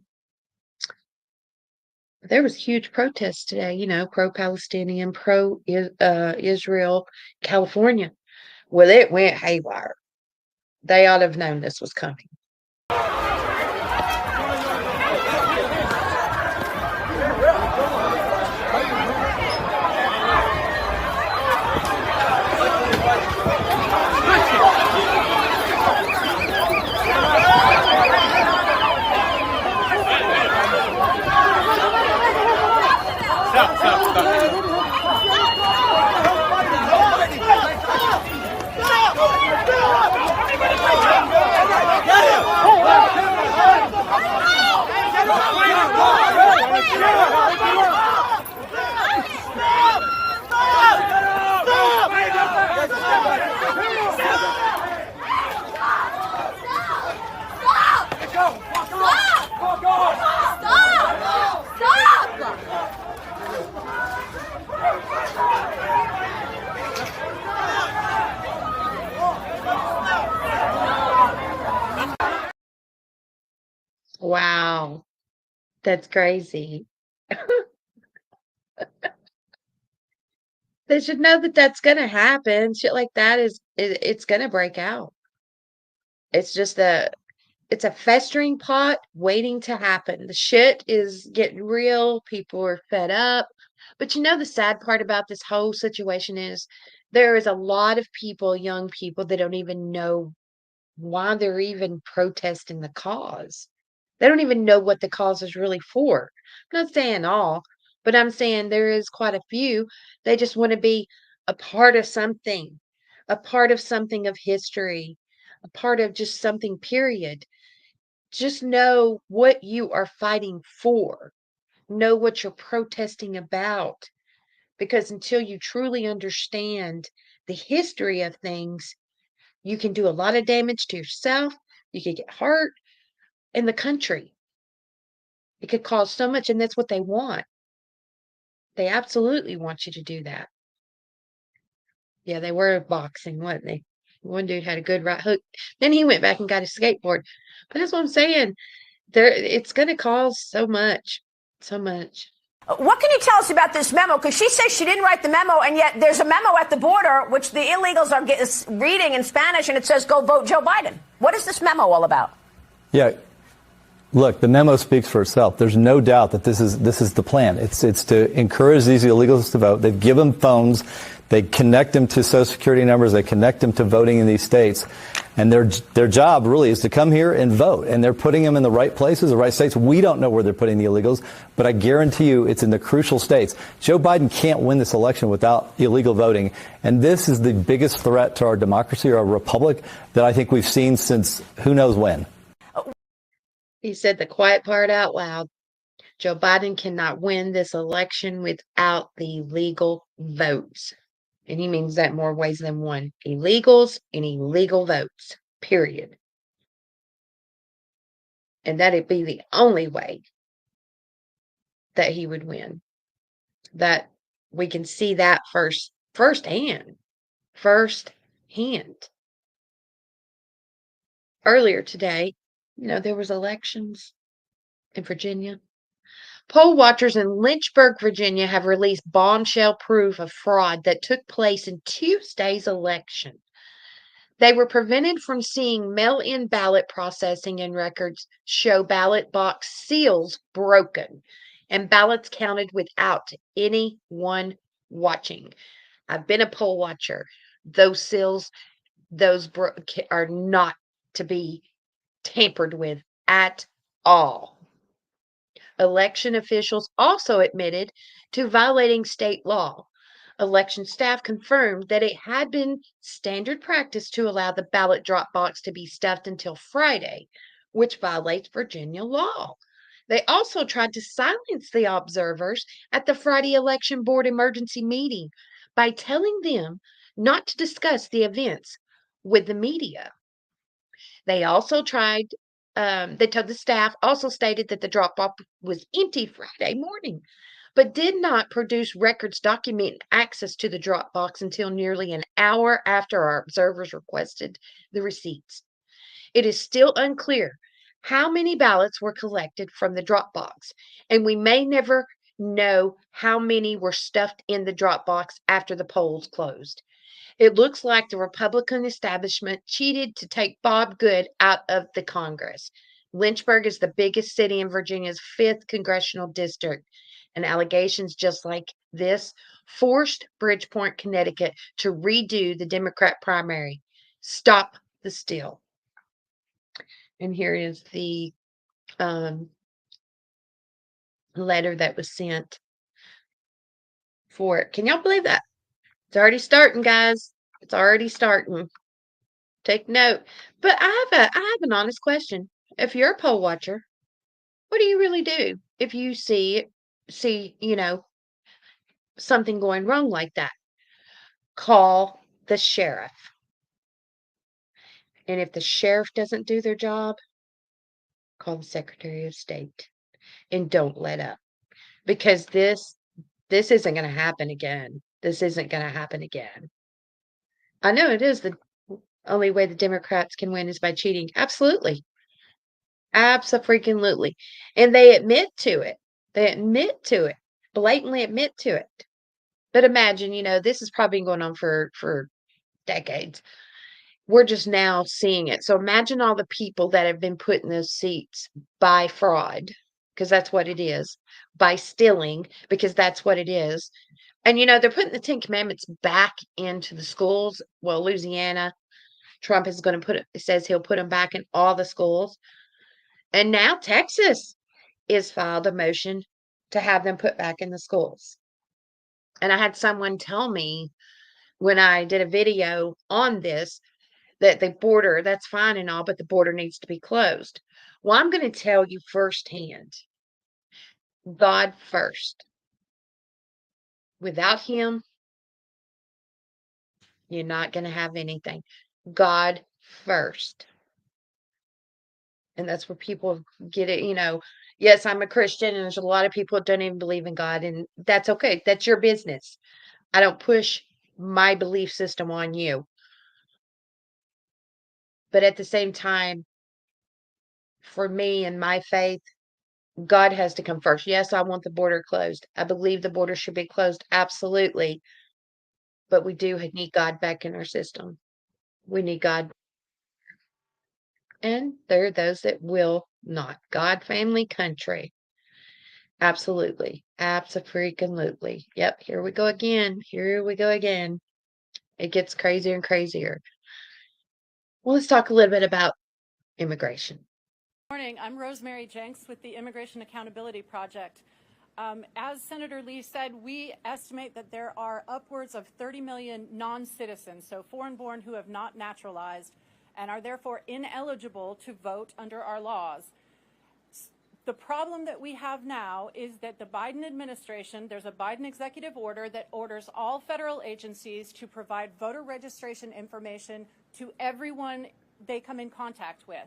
There was huge protests today, pro-Palestinian, pro-Israel, California. Well, it went haywire. They ought to have known this was coming. Wow, that's crazy. They should know that that's gonna happen. Shit like that it's gonna break out. It's just it's a festering pot waiting to happen. The shit is getting real. People are fed up. But the sad part about this whole situation is there is a lot of people, young people, that don't even know why they're even protesting the cause. They don't even know what the cause is really for. I'm not saying all, but I'm saying there is quite a few. They just want to be a part of something, a part of something of history, a part of just something, period. Just know what you are fighting for. Know what you're protesting about. Because until you truly understand the history of things, you can do a lot of damage to yourself. You could get hurt in the country. It could cause so much, and that's what they want. They absolutely want you to do that. Yeah, they were boxing, weren't they? One dude had a good right hook. Then he went back and got his skateboard. But that's what I'm saying. It's going to cause so much. So much. What can you tell us about this memo? Because she says she didn't write the memo, and yet there's a memo at the border which the illegals are reading in Spanish, and it says, go vote Joe Biden. What is this memo all about? Yeah. Look, the memo speaks for itself. There's no doubt that this is the plan. It's to encourage these illegals to vote. They give them phones. They connect them to Social Security numbers. They connect them to voting in these states. And their job really is to come here and vote. And they're putting them in the right places, the right states. We don't know where they're putting the illegals, but I guarantee you it's in the crucial states. Joe Biden can't win this election without illegal voting. And this is the biggest threat to our democracy or our republic that I think we've seen since who knows when. He said the quiet part out loud. Joe Biden cannot win this election without the legal votes. And he means that more ways than one. Illegals and illegal votes, period. And that'd be the only way that he would win. That we can see that firsthand. Earlier today, there was elections in Virginia. Poll watchers in Lynchburg, Virginia have released bombshell proof of fraud that took place in Tuesday's election. They were prevented from seeing mail-in ballot processing and records show ballot box seals broken and ballots counted without anyone watching. I've been a poll watcher. Those seals, are not to be tampered with at all. Election officials also admitted to violating state law. Election staff confirmed that it had been standard practice to allow the ballot drop box to be stuffed until Friday, which violates Virginia law. They also tried to silence the observers at the Friday Election Board emergency meeting by telling them not to discuss the events with the media. They also they told the staff, also stated that the drop-off was empty Friday morning, but did not produce records documenting access to the drop box until nearly an hour after our observers requested the receipts. It is still unclear how many ballots were collected from the drop box, and we may never know how many were stuffed in the drop box after the polls closed. It looks like the Republican establishment cheated to take Bob Good out of the Congress. Lynchburg is the biggest city in Virginia's 5th congressional district, and allegations just like this forced Bridgeport, Connecticut to redo the Democrat primary. Stop the steal. And here is the letter that was sent for it. Can y'all believe that? It's already starting, guys. It's already starting. Take note. But I have an honest question. If you're a poll watcher, what do you really do if you see something going wrong like that? Call the sheriff. And if the sheriff doesn't do their job, call the Secretary of State. And don't let up. Because this isn't going to happen again. This isn't going to happen again. I know it is the only way the Democrats can win is by cheating. Absolutely. Abso-freaking-lutely. And they admit to it. They admit to it. Blatantly admit to it. But imagine, this has probably been going on for decades. We're just now seeing it. So imagine all the people that have been put in those seats by fraud, because that's what it is, by stealing, because that's what it is. And, they're putting the 10 Commandments back into the schools. Well, Louisiana, Trump is going to says he'll put them back in all the schools. And now Texas is filed a motion to have them put back in the schools. And I had someone tell me when I did a video on this that the border, that's fine and all, but the border needs to be closed. Well, I'm going to tell you firsthand. God first. Without him, you're not going to have anything. God first. And that's where people get it, yes, I'm a Christian, and there's a lot of people that don't even believe in God, and that's okay. That's your business. I don't push my belief system on you. But at the same time, for me and my faith, God has to come first. Yes, I want the border closed. I believe the border should be closed. Absolutely. But we do need God back in our system. We need God. And there are those that will not. God, family, country. Absolutely. Abso-freaking-lutely. Yep. Here we go again. Here we go again. It gets crazier and crazier. Well, let's talk a little bit about immigration. Morning. I'm Rosemary Jenks with the Immigration Accountability Project. As Senator Lee said, we estimate that there are upwards of 30 million non-citizens, so foreign-born who have not naturalized and are therefore ineligible to vote under our laws. The problem that we have now is that the Biden administration, there's a Biden executive order that orders all federal agencies to provide voter registration information to everyone they come in contact with.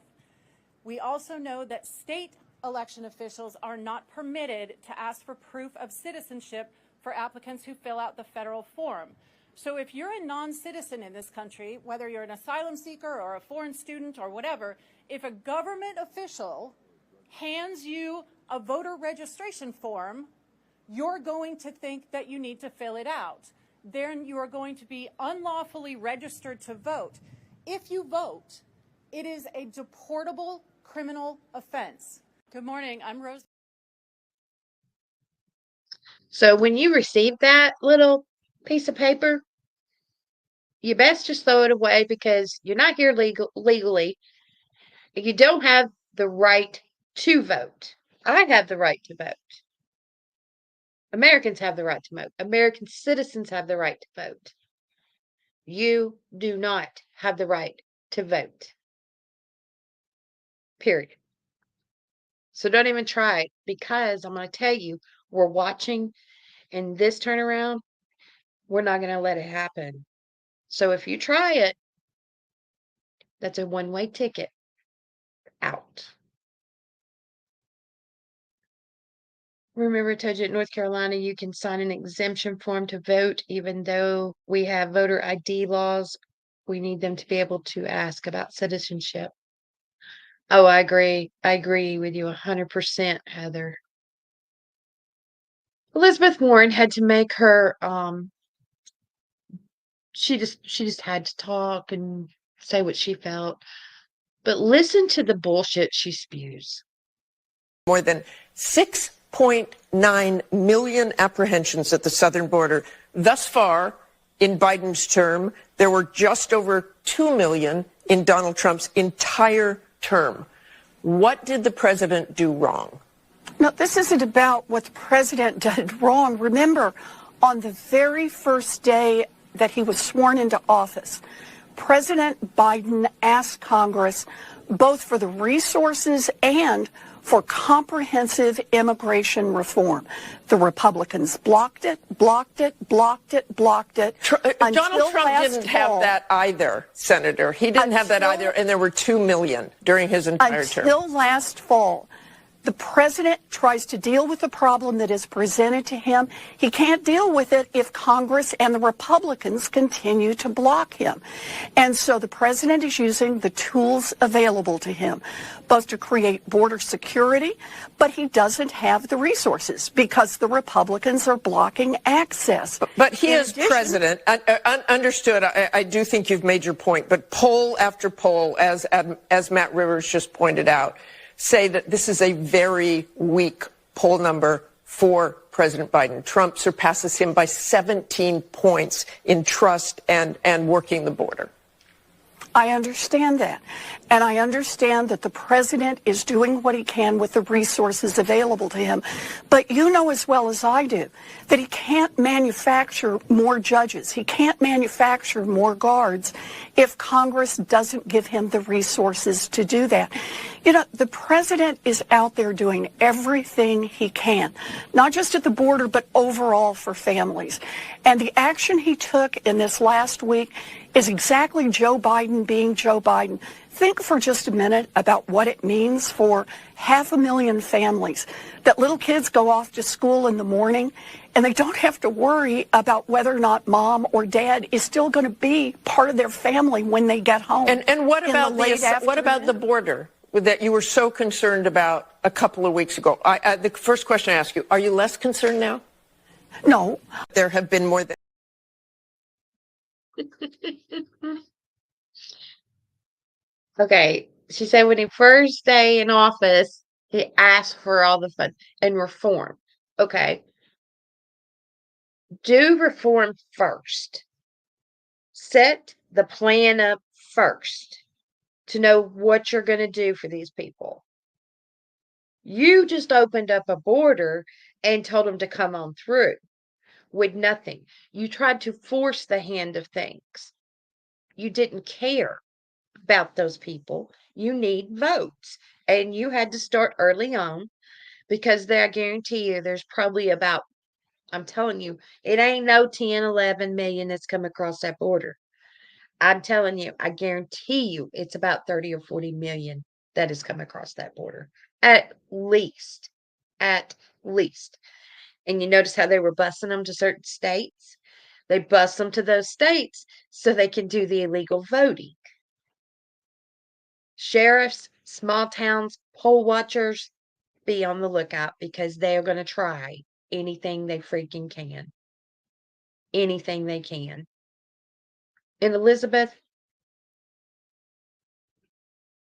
We also know that state election officials are not permitted to ask for proof of citizenship for applicants who fill out the federal form. So if you're a non-citizen in this country, whether you're an asylum seeker or a foreign student or whatever, if a government official hands you a voter registration form, you're going to think that you need to fill it out. Then you are going to be unlawfully registered to vote. If you vote, it is a deportable criminal offense. Good morning. I'm Rose. So when you receive that little piece of paper, you best just throw it away because you're not here legally. You don't have the right to vote. I have the right to vote. Americans have the right to vote. American citizens have the right to vote. You do not have the right to vote. Period. So don't even try it, because I'm going to tell you, we're watching, and this turnaround, we're not going to let it happen. So if you try it, that's a one-way ticket out. Remember, I told you at North Carolina, you can sign an exemption form to vote, even though we have voter ID laws. We need them to be able to ask about citizenship. Oh, I agree. I agree with you 100%, Heather. Elizabeth Warren had to make her, she just had to talk and say what she felt. But listen to the bullshit she spews. More than 6.9 million apprehensions at the southern border. Thus far, in Biden's term, there were just over 2 million in Donald Trump's entire term. What did the president do wrong? No, this isn't about what the president did wrong. Remember, on the very first day that he was sworn into office, President Biden asked Congress both for the resources and for comprehensive immigration reform. The Republicans blocked it, blocked it, blocked it, blocked it. Donald Trump didn't have that either, Senator. He didn't have that either, and there were 2 million during his entire term. Until last fall, the president tries to deal with the problem that is presented to him. He can't deal with it if Congress and the Republicans continue to block him. And so the president is using the tools available to him, both to create border security, but he doesn't have the resources because the Republicans are blocking access. But he is president. Understood. I do think you've made your point. But poll after poll, as Matt Rivers just pointed out, say that this is a very weak poll number for President Biden. Trump surpasses him by 17 points in trust and working the border. I understand that. And I understand that the president is doing what he can with the resources available to him. But you know as well as I do that he can't manufacture more judges. He can't manufacture more guards if Congress doesn't give him the resources to do that. You know, the president is out there doing everything he can, not just at the border, but overall for families. And the action he took in this last week is exactly Joe Biden being Joe Biden. Think for just a minute about what it means for 500,000 families that little kids go off to school in the morning and they don't have to worry about whether or not mom or dad is still going to be part of their family when they get home. And what in the about late what about the border that you were so concerned about a couple of weeks ago? The first question I ask you, are you less concerned now? No. There have been more than. Okay, she said when he first day in office, he asked for all the fun and reform. Okay, do reform first. Set the plan up first to know what you're going to do for these people. You just opened up a border and told them to come on through with nothing. You tried to force the hand of things. You didn't care about those people. You need votes. And you had to start early on because I guarantee you there's probably about, I'm telling you, it ain't no 10, 11 million that's come across that border. I'm telling you, I guarantee you it's about 30 or 40 million that has come across that border. At least. At least. And you notice how they were busing them to certain states? They bus them to those states so they can do the illegal voting. Sheriffs, small towns, poll watchers, be on the lookout because they're going to try anything they freaking can. Anything they can. And Elizabeth,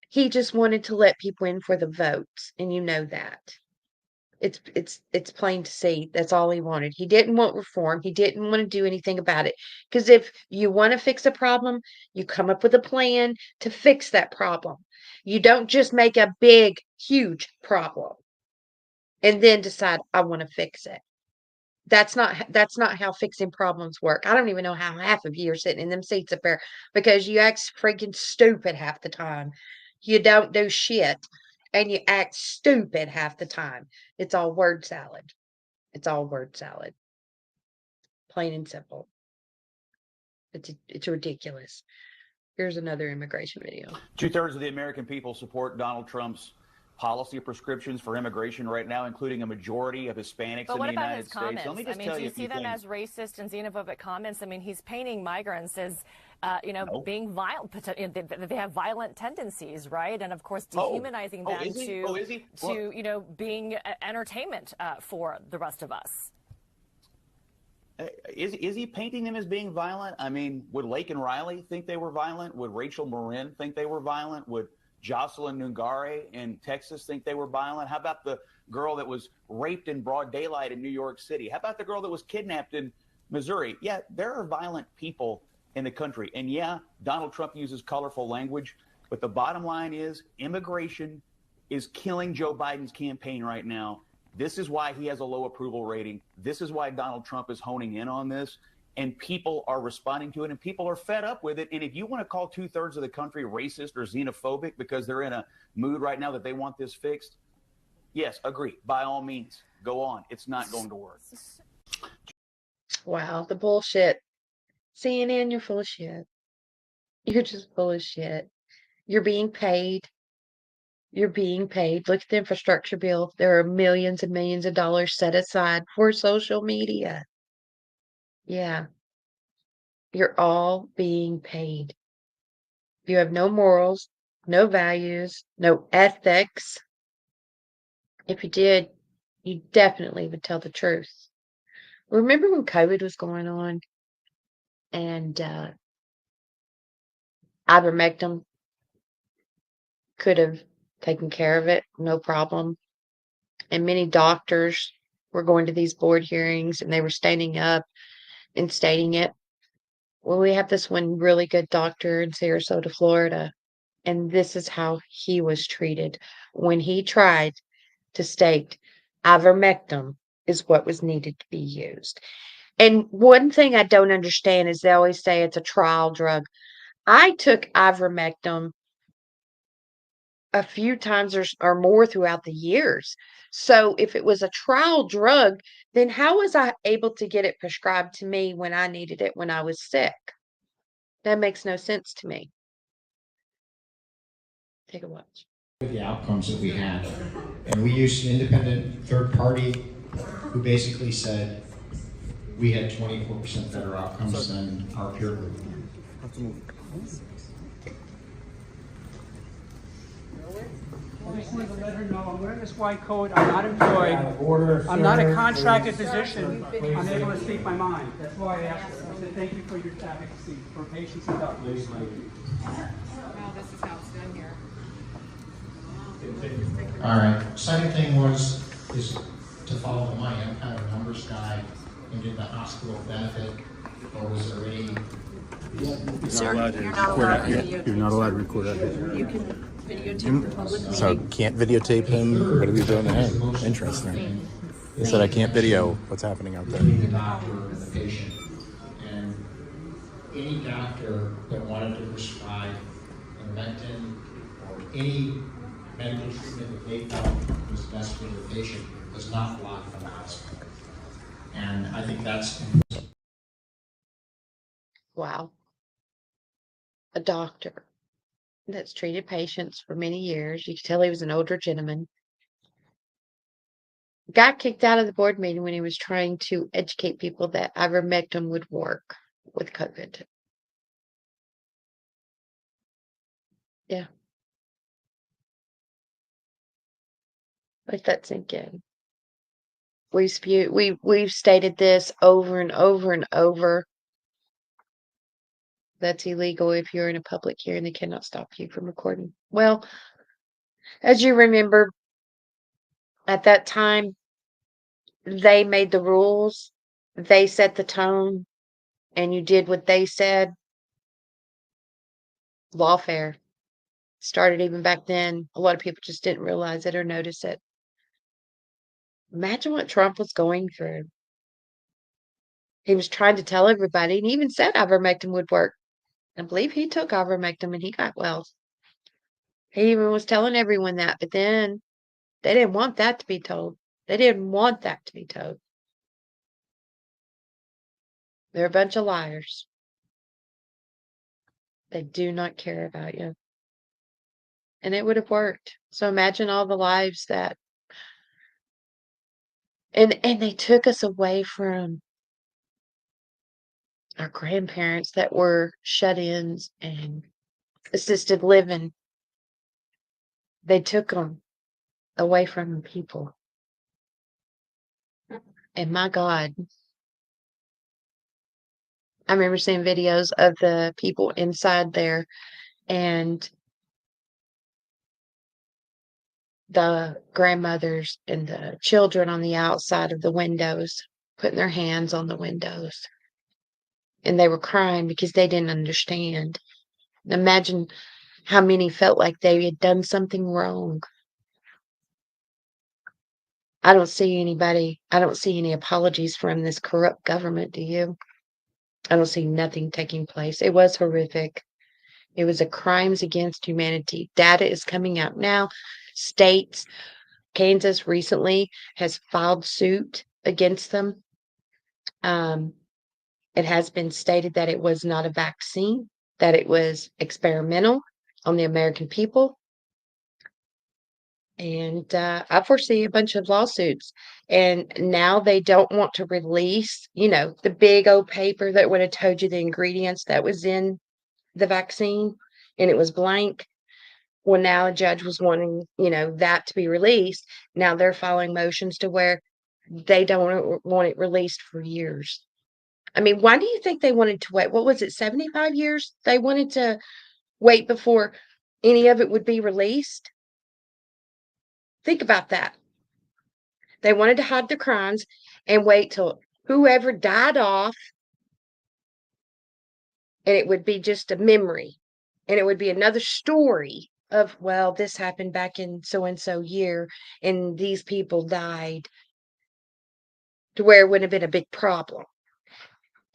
he just wanted to let people in for the votes, and you know that. It's plain to see. That's all he wanted. He didn't want reform. He didn't want to do anything about it. Because if you want to fix a problem, you come up with a plan to fix that problem. You don't just make a big, huge problem and then decide I want to fix it. That's not how fixing problems work. I don't even know how half of you are sitting in them seats up there because you act freaking stupid half the time. You don't do shit and you act stupid half the time. It's all word salad. It's all word salad. Plain and simple. It's ridiculous. Here's another immigration video. 2/3 of the American people support Donald Trump's policy prescriptions for immigration right now, including a majority of Hispanics But in what the about United his States. comments? Let me just I mean, tell do you you a few see them things. as racist and xenophobic comments? I mean, he's painting migrants as, No. being violent, that they have violent tendencies, right? And of course, dehumanizing them is he? to, Is he? to being entertainment for the rest of us. Is he painting them as being violent? I mean, would Lake and Riley think they were violent? Would Rachel Marin think they were violent? Would Jocelyn Nungare in Texas think they were violent? How about the girl that was raped in broad daylight in New York City? How about the girl that was kidnapped in Missouri? Yeah, there are violent people in the country. And yeah, Donald Trump uses colorful language. But the bottom line is immigration is killing Joe Biden's campaign right now. This is why he has a low approval rating. This is why Donald Trump is honing in on this. And people are responding to it, and people are fed up with it. And if you want to call 2/3 of the country racist or xenophobic because they're in a mood right now that they want this fixed, yes, agree. By all means, go on. It's not going to work. Wow, the bullshit. CNN, you're full of shit. You're just full of shit. You're being paid. You're being paid. Look at the infrastructure bill. There are millions and millions of dollars set aside for social media. Yeah. You're all being paid. You have no morals, no values, no ethics. If you did, you definitely would tell the truth. Remember when COVID was going on and ivermectin could have taken care of it, no problem. And many doctors were going to these board hearings and they were standing up and stating it. Well, we have this one really good doctor in Sarasota, Florida, and this is how he was treated when he tried to state ivermectin is what was needed to be used. And one thing I don't understand is they always say it's a trial drug. I took ivermectin a few times or more throughout the years. So if it was a trial drug, then how was I able to get it prescribed to me when I needed it when I was sick? That makes no sense to me. Take a watch. The outcomes that we had. And we used an independent third party who basically said we had 24% better outcomes than our peer group. I just wanted to let her know I'm wearing this white coat. I'm not employed. I'm not a contracted physician. I'm able to speak my mind. That's why I asked her. I said thank you for your advocacy, for patients and doctors. Well, this is how it's done here. All right. Second thing is to follow the money. I'm kind of a numbers guy. And did the hospital benefit, or was there any? Sir, you're not allowed to videotape. You're not allowed to record that video. You can videotape the public meeting. So can't videotape him? What are we doing to him? Interesting. He said I can't video what's happening out there. The doctor and the patient, and any doctor that wanted to prescribe Intervention or any medical treatment that they felt was best for the patient was not blocked from the hospital. And I think that's Wow. A doctor that's treated patients for many years. You could tell he was an older gentleman. Got kicked out of the board meeting when he was trying to educate people that ivermectin would work with COVID. Yeah. Let that sink in. We've stated this over and over and over. That's illegal if you're in a public hearing. They cannot stop you from recording. Well, as you remember, at that time, they made the rules. They set the tone, and you did what they said. Lawfare started even back then. A lot of people just didn't realize it or notice it. Imagine what Trump was going through. He was trying to tell everybody, and he even said ivermectin would work. I believe he took ivermectin and he got well. He even was telling everyone that, but then they didn't want that to be told. They didn't want that to be told. They're a bunch of liars. They do not care about you. And it would have worked. So imagine all the lives that and they took us away from our grandparents that were shut-ins and assisted living. They took them away from people. And my God, I remember seeing videos of the people inside there and the grandmothers and the children on the outside of the windows, putting their hands on the windows. And they were crying because they didn't understand. Imagine how many felt like they had done something wrong. I don't see any apologies from this corrupt government, do you? I don't see nothing taking place. It was horrific. It was a crimes against humanity. Data is coming out now. States, Kansas recently has filed suit against them. It has been stated that it was not a vaccine, that it was experimental on the American people. And I foresee a bunch of lawsuits. And now they don't want to release, the big old paper that would have told you the ingredients that was in the vaccine, and it was blank. Well, now a judge was wanting, that to be released. Now they're filing motions to where they don't want it released for years. I mean, why do you think they wanted to wait? What was it, 75 years? They wanted to wait before any of it would be released? Think about that. They wanted to hide the crimes and wait till whoever died off, and it would be just a memory. And it would be another story of, well, this happened back in so-and-so year, and these people died, to where it wouldn't have been a big problem.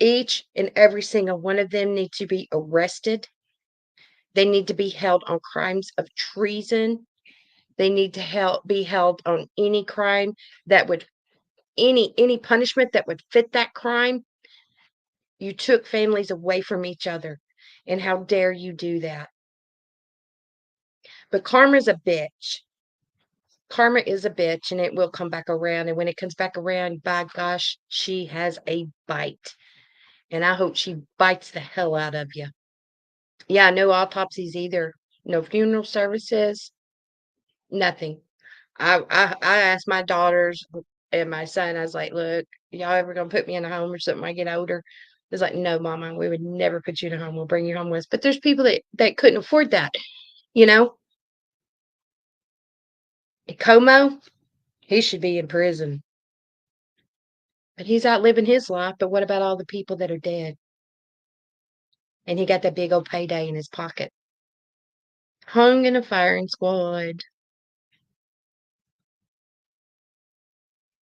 Each and every single one of them need to be arrested. They need to be held on crimes of treason. They need to be held on any crime that would, any punishment that would fit that crime. You took families away from each other. And how dare you do that? But karma's a bitch. Karma is a bitch, and it will come back around. And when it comes back around, by gosh, she has a bite. And I hope she bites the hell out of you. Yeah, no autopsies either. No funeral services. Nothing. I asked my daughters and my son, I was like, look, y'all ever gonna put me in a home or something when I get older? It's like, no, mama, we would never put you in a home. We'll bring you home with us. But there's people that couldn't afford that, you know? Como, he should be in prison. But he's out living his life. But what about all the people that are dead? And he got that big old payday in his pocket. Hung in a firing squad.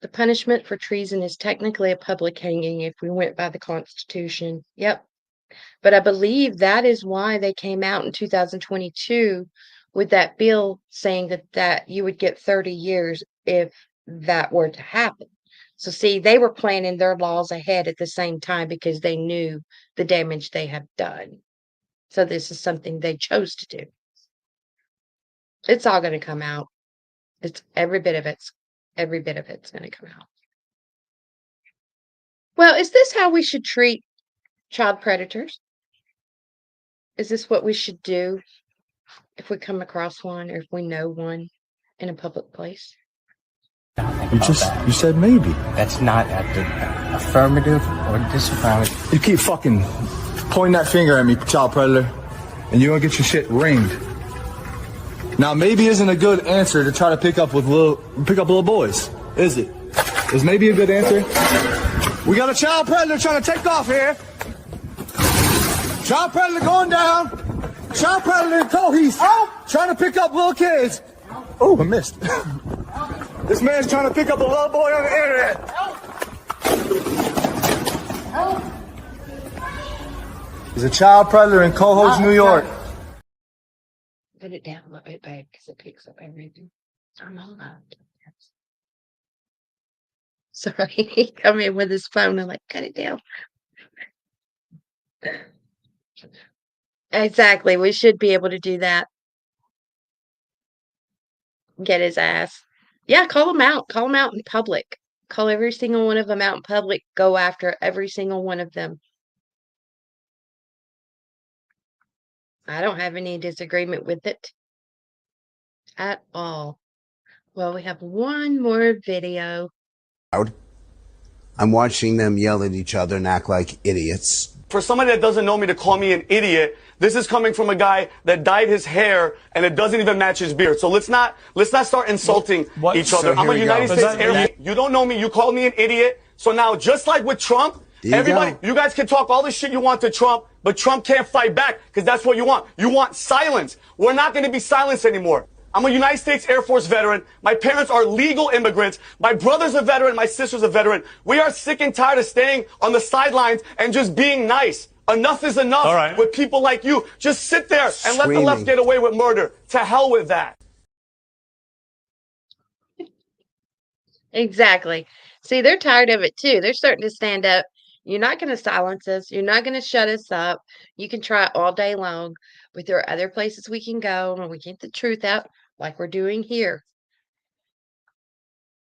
The punishment for treason is technically a public hanging if we went by the Constitution. Yep. But I believe that is why they came out in 2022 with that bill saying that you would get 30 years if that were to happen. So see, they were planning their laws ahead at the same time because they knew the damage they have done. So this is something they chose to do. It's all going to come out. It's every bit of it's going to come out. Well, is this how we should treat child predators? Is this what we should do if we come across one or if we know one in a public place? You said maybe. That's not at the affirmative or disaffirmative. You keep fucking pointing that finger at me, child predator, and you're gonna get your shit ringed. Now, maybe isn't a good answer to try to pick up little boys, is it? Is maybe a good answer? We got a child predator trying to take off here. Child predator going down. Child predator in Cohees trying to pick up little kids. Oh, I missed. This man's trying to pick up a little boy on the internet. He's a child predator in Cohoes, New York. Put it down a little bit, babe, because it picks up everything. I'm all out. Sorry, he come in with his phone and like, cut it down. Exactly. We should be able to do that. Get his ass. Yeah, call him out. Call him out in public. Call every single one of them out in public. Go after every single one of them. I don't have any disagreement with it at all. Well, we have one more video. I'm watching them yell at each other and act like idiots. For somebody that doesn't know me to call me an idiot, this is coming from a guy that dyed his hair and it doesn't even match his beard. So let's not start insulting each other. I'm a United States Air Force. You don't know me. You called me an idiot. So now, just like with Trump, you guys can talk all the shit you want to Trump, but Trump can't fight back because that's what you want. You want silence. We're not going to be silenced anymore. I'm a United States Air Force veteran. My parents are legal immigrants. My brother's a veteran. My sister's a veteran. We are sick and tired of staying on the sidelines and just being nice. Enough is enough with people like you. Just sit there and let the left get away with murder. To hell with that. Exactly. See, they're tired of it too. They're starting to stand up. You're not going to silence us. You're not going to shut us up. You can try all day long, but there are other places we can go and we get the truth out like we're doing here.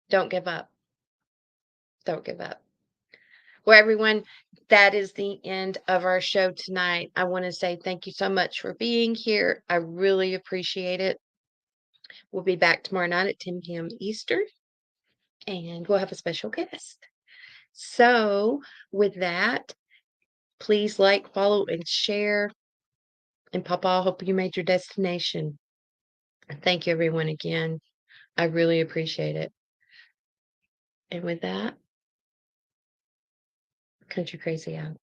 Don't give up. Don't give up. Well, everyone, that is the end of our show tonight. I want to say thank you so much for being here. I really appreciate it. We'll be back tomorrow night at 10 p.m. Eastern, and we'll have a special guest. So, with that, please like, follow, and share. And Papa, I hope you made your destination. Thank you, everyone, again. I really appreciate it. And with that, Country Crazy out.